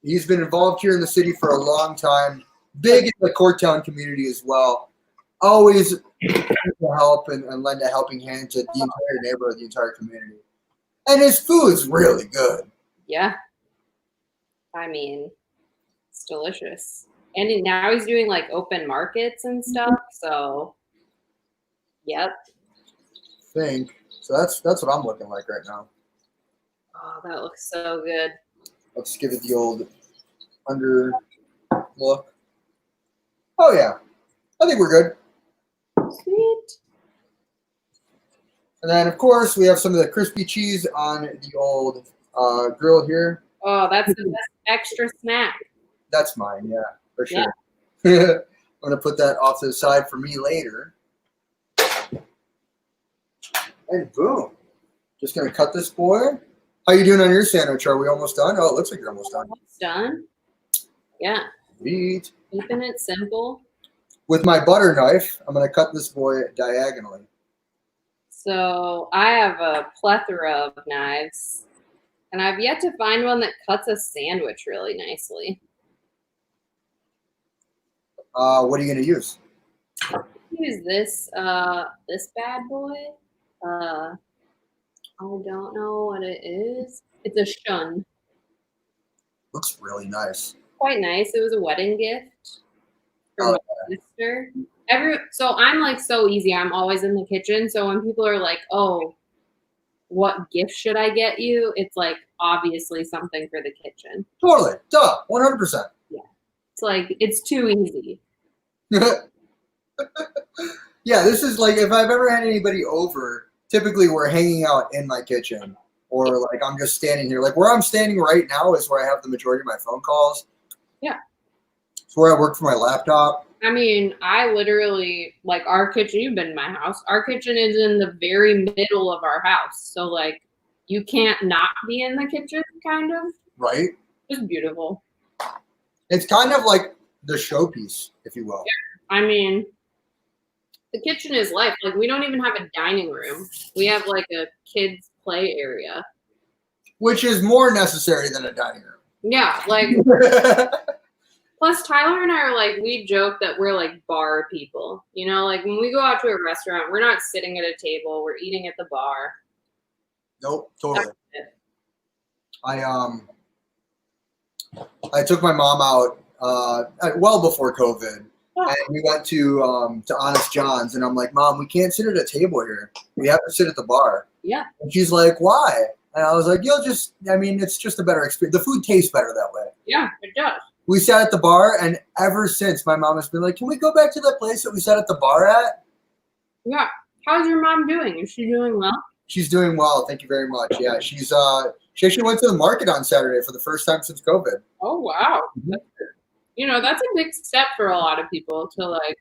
he's been involved here in the city for a long time. Big in the Courtown community as well. Always to help and lend a helping hand to the entire neighborhood, the entire community. And his food's really good. Yeah. I mean, it's delicious. And now he's doing like open markets and stuff. So, yep. Think. So that's what I'm looking like right now. Oh, that looks so good. Let's give it the old under look. Oh yeah. I think we're good. Sweet. And then of course we have some of the crispy cheese on the old grill here. Oh, that's the best extra snack. That's mine, yeah, for sure. Yeah. I'm gonna put that off to the side for me later. And boom. Just gonna cut this boy. How you doing on your sandwich? Are we almost done? Oh, it looks like you're almost done. Almost done. Yeah. Sweet. Keeping it simple. With my butter knife, I'm gonna cut this boy diagonally. So I have a plethora of knives, and I've yet to find one that cuts a sandwich really nicely. What are you gonna use? Use this this bad boy. I don't know what it is. It's a shun. Looks really nice. Quite nice. It was a wedding gift from my sister. So I'm like so easy. I'm always in the kitchen. So when people are like, "Oh, what gift should I get you?" It's like obviously something for the kitchen. Totally. Duh. 100%. Yeah. It's like it's too easy. Yeah, this is like if I've ever had anybody over, typically we're hanging out in my kitchen or like I'm just standing here. Like where I'm standing right now is where I have the majority of my phone calls. Yeah. It's where I work for my laptop. I mean, I literally, like our kitchen, you've been in my house. Our kitchen is in the very middle of our house. So like you can't not be in the kitchen, kind of. Right. It's beautiful. It's kind of like the showpiece, if you will. Yeah. I mean, the kitchen is life. Like we don't even have a dining room. We have like a kids play area. Which is more necessary than a dining room. Yeah, like plus Tyler and I are like, we joke that we're like bar people. You know, like when we go out to a restaurant, we're not sitting at a table, we're eating at the bar. Nope, totally. I took my mom out well before COVID. And we went to Honest John's, and I'm like, Mom, we can't sit at a table here. We have to sit at the bar. Yeah. And she's like, why? And I was like, it's just a better experience. The food tastes better that way. Yeah, it does. We sat at the bar, and ever since, my mom has been like, can we go back to that place that we sat at the bar at? Yeah. How's your mom doing? Is she doing well? She's doing well. Thank you very much. Yeah, she actually went to the market on Saturday for the first time since COVID. Oh, wow. Mm-hmm. You know, that's a big step for a lot of people to like,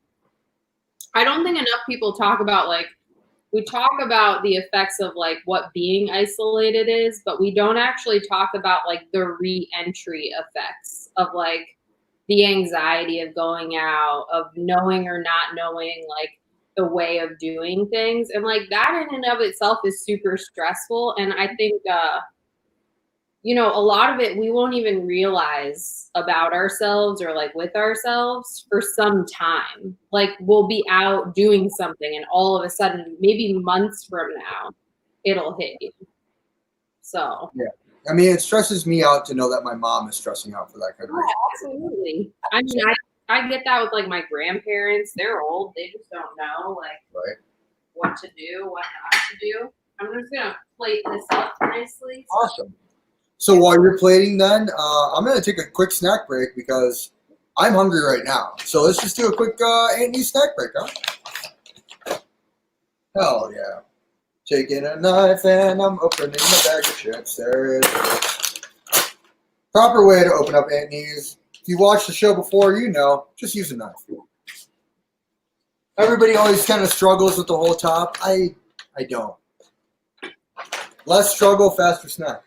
I don't think enough people talk about like, we talk about the effects of like what being isolated is, but we don't actually talk about like the re-entry effects of like the anxiety of going out, of knowing or not knowing like the way of doing things. And like that in and of itself is super stressful. And I think, you know, a lot of it we won't even realize about ourselves or like with ourselves for some time. Like we'll be out doing something and all of a sudden, maybe months from now, it'll hit you. So yeah, I mean, it stresses me out to know that my mom is stressing out for that kind of reason. Absolutely. I mean, I get that with like my grandparents. They're old. They just don't know what to do, what not to do. I'm just gonna plate this up nicely. Awesome. So while you're plating, then I'm gonna take a quick snack break because I'm hungry right now. So let's just do a quick Aunt Nee snack break, huh? Hell yeah. Taking a knife and I'm opening a bag of chips. There it is. Proper way to open up Aunt Nee's. If you watched the show before, you know, just use a knife. Everybody always kind of struggles with the whole top. I don't. Less struggle, faster snack.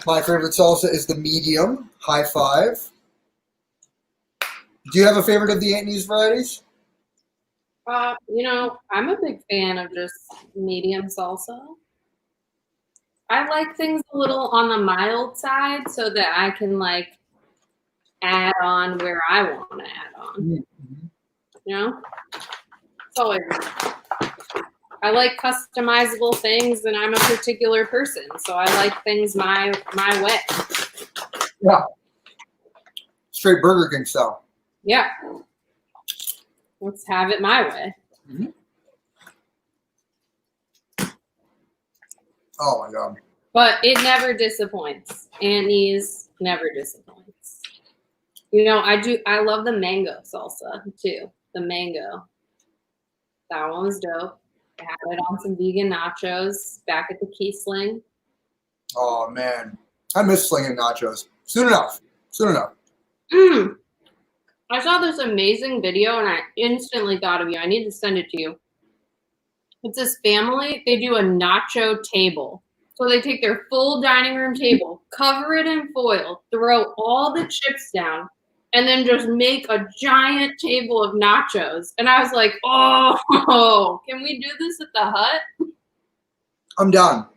My favorite salsa is the medium. High five. Do you have a favorite of the Aunt Nee's varieties? You know, I'm a big fan of just medium salsa. I like things a little on the mild side so that I can like add on where I want to add on. Mm-hmm. You know? It's always I like customizable things and I'm a particular person, so I like things my way. Yeah. Straight Burger King style. Yeah. Let's have it my way. Mm-hmm. Oh my God. But it never disappoints. Aunt Nee's never disappoints. You know, I love the mango salsa too. The mango. That one was dope. I had it on some vegan nachos back at the Key Sling. Oh man. I miss slinging nachos. Soon enough. I saw this amazing video and I instantly thought of you. I need to send it to you. It's this family. They do a nacho table. So they take their full dining room table, cover it in foil, throw all the chips down, and then just make a giant table of nachos. And I was like, oh, can we do this at the Hut? I'm down.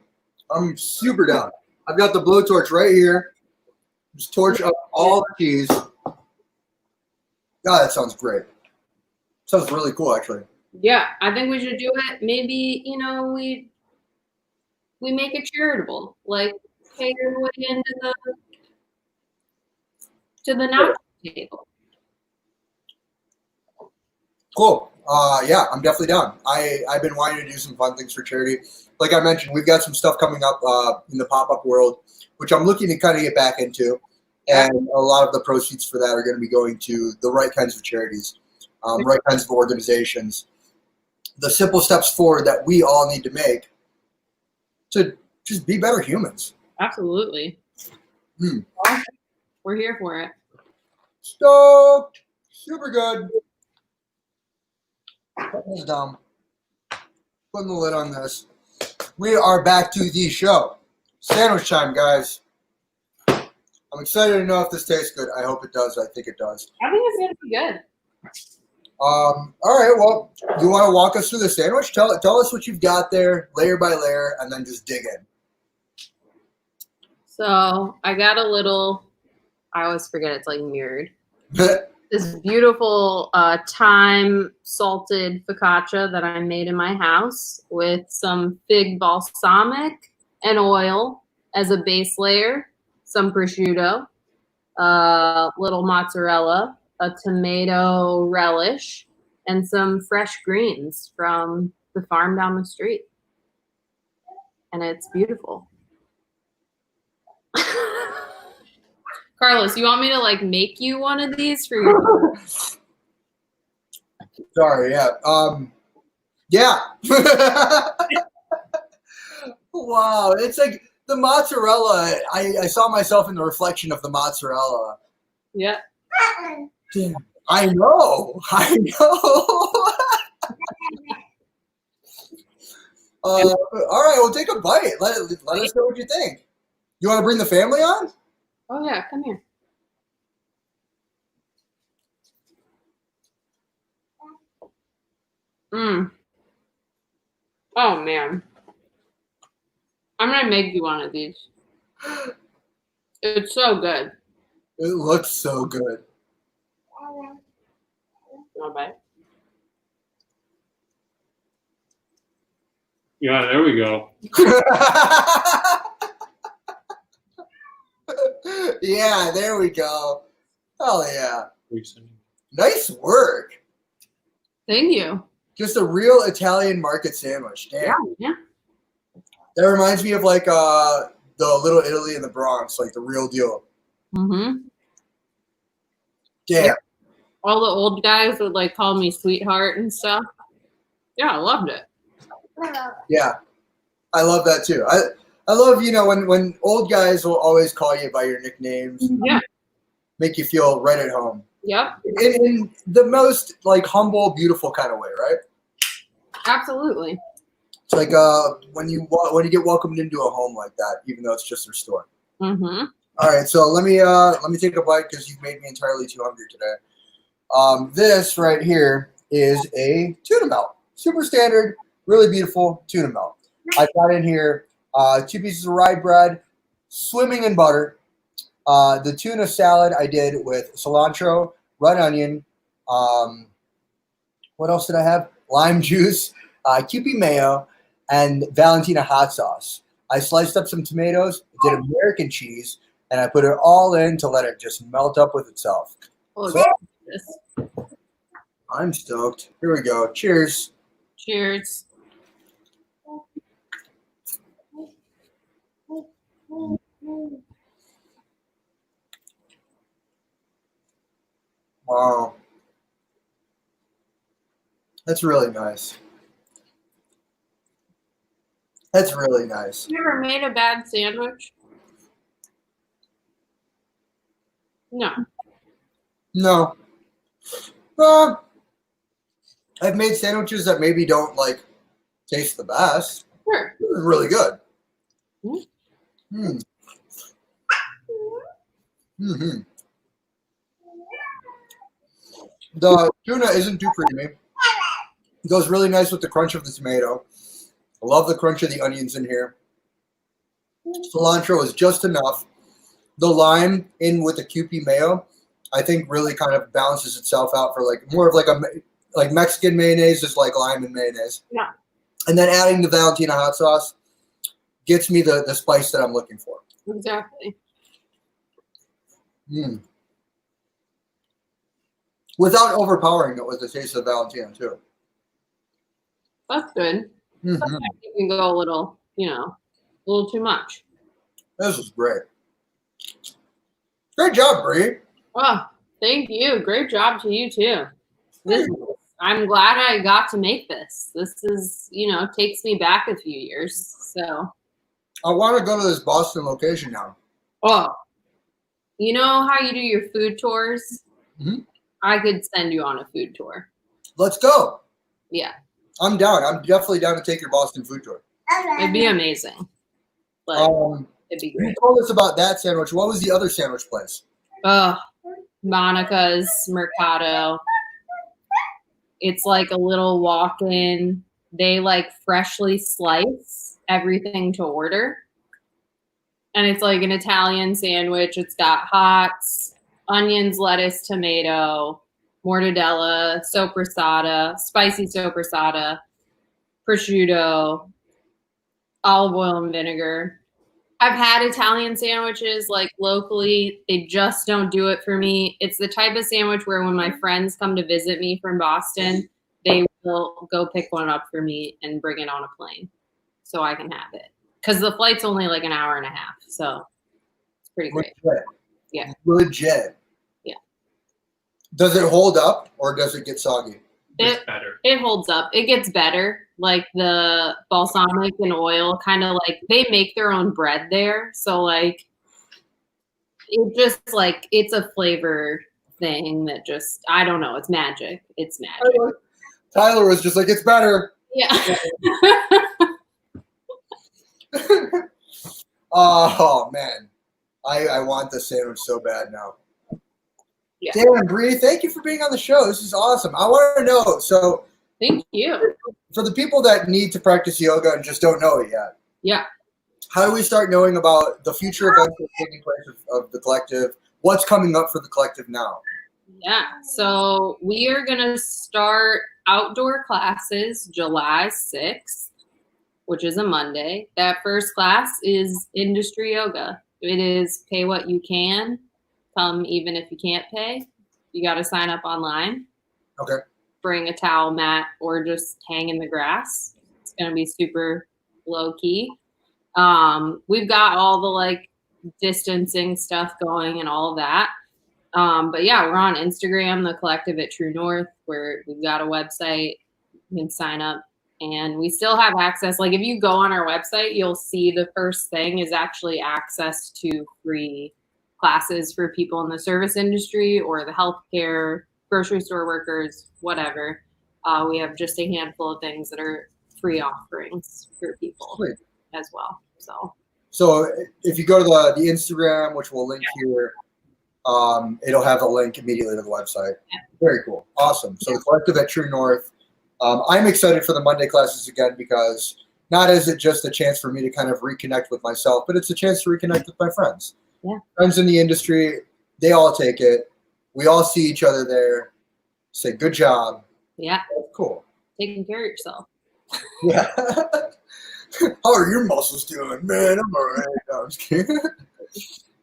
I'm super down. I've got the blowtorch right here. Just torch up all the cheese. God, that sounds great. Sounds really cool, actually. Yeah, I think we should do it. Maybe, you know, we make it charitable. Like pay your way into the nacho table. Cool. Yeah, I'm definitely down. I've been wanting to do some fun things for charity. Like I mentioned, we've got some stuff coming up in the pop-up world, which I'm looking to kind of get back into. And a lot of the proceeds for that are going to be going to the right kinds of charities, right kinds of organizations. The simple steps forward that we all need to make to just be better humans. Absolutely. We're here for it. Stoked. Super good. That was dumb. Putting the lid on this. We are back to the show. Sandwich time, guys. I'm excited to know if this tastes good. I hope it does. I think it does. I think it's going to be good. All right. Well, you want to walk us through the sandwich? Tell us what you've got there, layer by layer, and then just dig in. So I got a little. I always forget it's like mirrored. This beautiful thyme salted focaccia that I made in my house with some fig balsamic and oil as a base layer, some prosciutto, little mozzarella, a tomato relish, and some fresh greens from the farm down the street. And it's beautiful. Carlos, you want me to like make you one of these for your Sorry, yeah. Yeah. Wow, it's like the mozzarella. I saw myself in the reflection of the mozzarella. Yeah. Damn, I know. All right, well, take a bite. Let us know what you think. You want to bring the family on? Oh yeah, come here. Oh man. I'm gonna make you one of these. It's so good. It looks so good. Not bad. Yeah, there we go. Yeah, there we go. Hell yeah. Recent. Nice work. Thank you. Just a real Italian market sandwich. Damn. Yeah. That reminds me of like the Little Italy in the Bronx, like the real deal. Mm-hmm. Damn. All the old guys would like call me sweetheart and stuff. Yeah, I loved it. Yeah. I love that too. I love, when old guys will always call you by your nicknames. Yeah. Make you feel right at home. Yep. In the most like humble, beautiful kind of way, right? Absolutely. It's like when you get welcomed into a home like that, even though it's just their store. Mm-hmm. All right, so let me take a bite because you've made me entirely too hungry today. This right here is a tuna melt, super standard, really beautiful tuna melt. I got in here 2 pieces of rye bread, swimming in butter. The tuna salad I did with cilantro, red onion. What else did I have? Lime juice, Kewpie mayo, and Valentina hot sauce. I sliced up some tomatoes, did American cheese, and I put it all in to let it just melt up with itself. Oh, So, this. I'm stoked. Here we go. Cheers. Cheers. Wow. That's really nice. That's really nice. You ever made a bad sandwich? No. No. I've made sandwiches that maybe don't like taste the best. Sure. This is really good. Mm. Mm-hmm. The tuna isn't too creamy. It goes really nice with the crunch of the tomato. I love the crunch of the onions in here. Cilantro is just enough. The lime in with the Kewpie mayo, I think, really kind of balances itself out for like more of like a Mexican mayonnaise, just like lime and mayonnaise. Yeah. And then adding the Valentina hot sauce gets me the spice that I'm looking for. Exactly. Without overpowering it with the taste of Valentina too. That's good. Mm-hmm. Sometimes you can go a little too much. This is great. Great job, Bree. Oh, thank you. Great job to you too. I'm glad I got to make this. This is, takes me back a few years. So I want to go to this Boston location now. Oh, you know how you do your food tours? Mm-hmm. I could send you on a food tour. Let's go. Yeah. I'm down. I'm definitely down to take your Boston food tour. It'd be amazing. It'd be great. You told us about that sandwich. What was the other sandwich place? Monica's Mercado. It's like a little walk-in. They like freshly slice everything to order. And it's like an Italian sandwich. It's got hots, onions, lettuce, tomato, mortadella, soppressata, spicy soppressata, prosciutto, olive oil and vinegar. I've had Italian sandwiches like locally. They just don't do it for me. It's the type of sandwich where when my friends come to visit me from Boston, they will go pick one up for me and bring it on a plane so I can have it. Because the flight's only like an hour and a half. So it's pretty great. Legit. Yeah. Legit. Yeah. Does it hold up or does it get soggy? It's better. It holds up. It gets better. Like the balsamic and oil kind of like they make their own bread there. So like it just like it's a flavor thing that just I don't know. It's magic. It's magic. Tyler was just like, it's better. Yeah. Oh man. I want this sandwich so bad now. Yeah. Damn, Bree, thank you for being on the show. This is awesome. I want to know, so Thank you. for the people that need to practice yoga and just don't know it yet, Yeah. how do we start knowing about the future events that are taking place of the collective? What's coming up for the collective now? Yeah. So we are going to start outdoor classes July 6th. which is a Monday. That first class is industry yoga. It is pay what you can, come even if you can't pay. You got to sign up online. Okay. Bring a towel mat or just hang in the grass. It's going to be super low key. We've got all the like distancing stuff going and all of that. But yeah, we're on Instagram, the collective at True North, where we've got a website. You can sign up, and we still have access. Like if you go on our website, you'll see the first thing is actually access to free classes for people in the service industry or the healthcare, grocery store workers, whatever. We have just a handful of things that are free offerings for people Sweet. as well. So if you go to the Instagram, which we'll link here, it'll have a link immediately to the website. Yeah. Very cool. Awesome. So the collective at True North. I'm excited for the Monday classes again because not is it just a chance for me to kind of reconnect with myself, but it's a chance to reconnect with my friends. Yeah. Friends in the industry, they all take it. We all see each other there. Say, good job. Yeah. That's cool. Taking care of yourself. Yeah. How are your muscles doing? Man, I'm all right. No, I'm just kidding.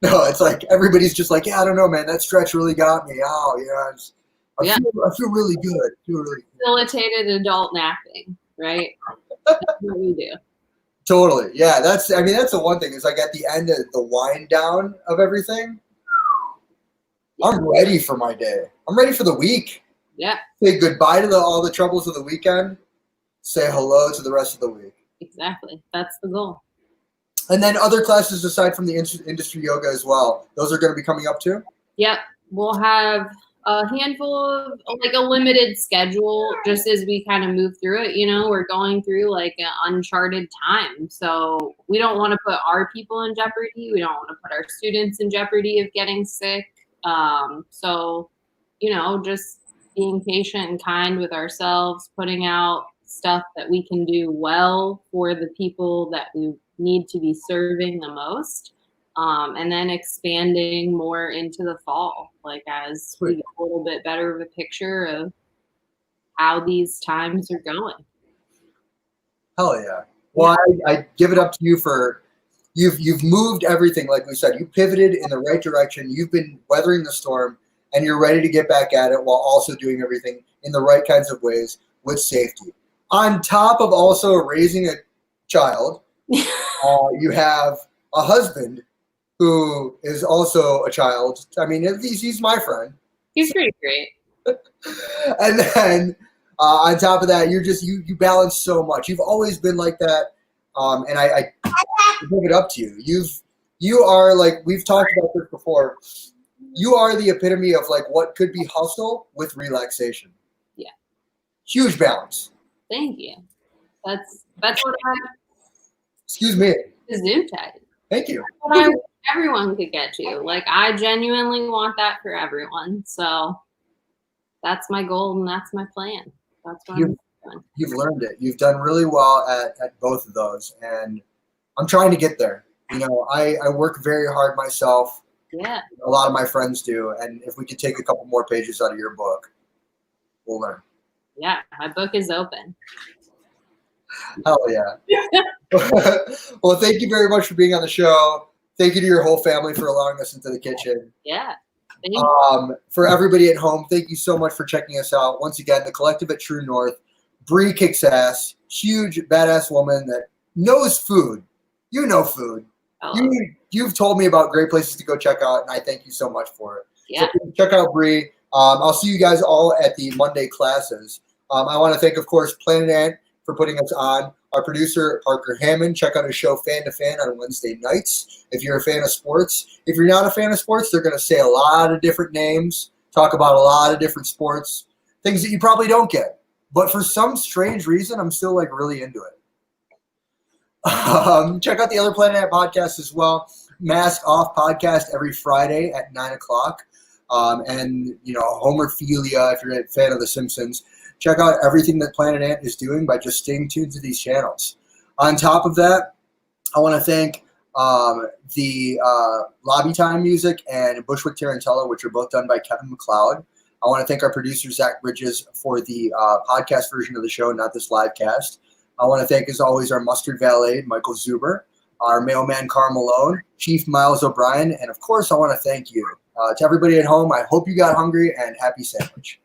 No, it's like everybody's just like, yeah, I don't know, man. That stretch really got me. Oh, yeah. I feel really good. Facilitated adult napping, right? That's what we do. Totally. Yeah, that's the one thing is like at the end of the wind down of everything, I'm ready for my day. I'm ready for the week. Yeah. Say goodbye to all the troubles of the weekend. Say hello to the rest of the week. Exactly. That's the goal. And then other classes aside from the industry yoga as well. Those are going to be coming up too? Yep. We'll have a handful of, like a limited schedule just as we kind of move through it. We're going through like an uncharted time. So we don't want to put our people in jeopardy. We don't want to put our students in jeopardy of getting sick. So, just being patient and kind with ourselves, putting out stuff that we can do well for the people that we need to be serving the most, and then expanding more into the fall, like as we get a little bit better of a picture of how these times are going. Hell yeah. Well, I give it up to you for you've moved everything, like we said. You pivoted in the right direction. You've been weathering the storm, and you're ready to get back at it while also doing everything in the right kinds of ways with safety. On top of also raising a child, you have a husband who is also a child. I mean, at least he's my friend. He's pretty great. And then on top of that, you balance so much. You've always been like that, and I give it up to you. You are like, we've talked about this before. You are the epitome of like what could be hustle with relaxation. Yeah. Huge balance. Thank you. That's what Excuse me. Zoom tag. Thank you. That's what I wish everyone could get to. Like I genuinely want that for everyone. So that's my goal and that's my plan. That's what I'm doing. You've learned it. You've done really well at both of those, and I'm trying to get there. I work very hard myself. Yeah. A lot of my friends do, and if we could take a couple more pages out of your book, we'll learn. Yeah, my book is open. Hell yeah. Well, thank you very much for being on the show. Thank you to your whole family for allowing us into the kitchen. Yeah. Thank you. For everybody at home, thank you so much for checking us out. Once again, the collective at True North. Bree kicks ass. Huge, badass woman that knows food. You know food. You've told me about great places to go check out, and I thank you so much for it. Yeah. So check out Bree. I'll see you guys all at the Monday classes. I want to thank, of course, Planet Ant for putting us on. Our producer, Parker Hammond. Check out his show, Fan to Fan, on Wednesday nights. If you're a fan of sports. If you're not a fan of sports, they're going to say a lot of different names, talk about a lot of different sports, things that you probably don't get. But for some strange reason, I'm still like really into it. Check out the other Planet Ant podcast as well. Mask Off podcast every Friday at 9:00. And, Homerphilia, if you're a fan of The Simpsons. Check out everything that Planet Ant is doing by just staying tuned to these channels. On top of that, I want to thank the Lobby Time music and Bushwick Tarantella, which are both done by Kevin MacLeod. I want to thank our producer, Zach Bridges, for the podcast version of the show, not this live cast. I want to thank, as always, our mustard valet, Michael Zuber, our mailman, Carl Malone, Chief Miles O'Brien, and of course, I want to thank you. To everybody at home, I hope you got hungry, and happy sandwich.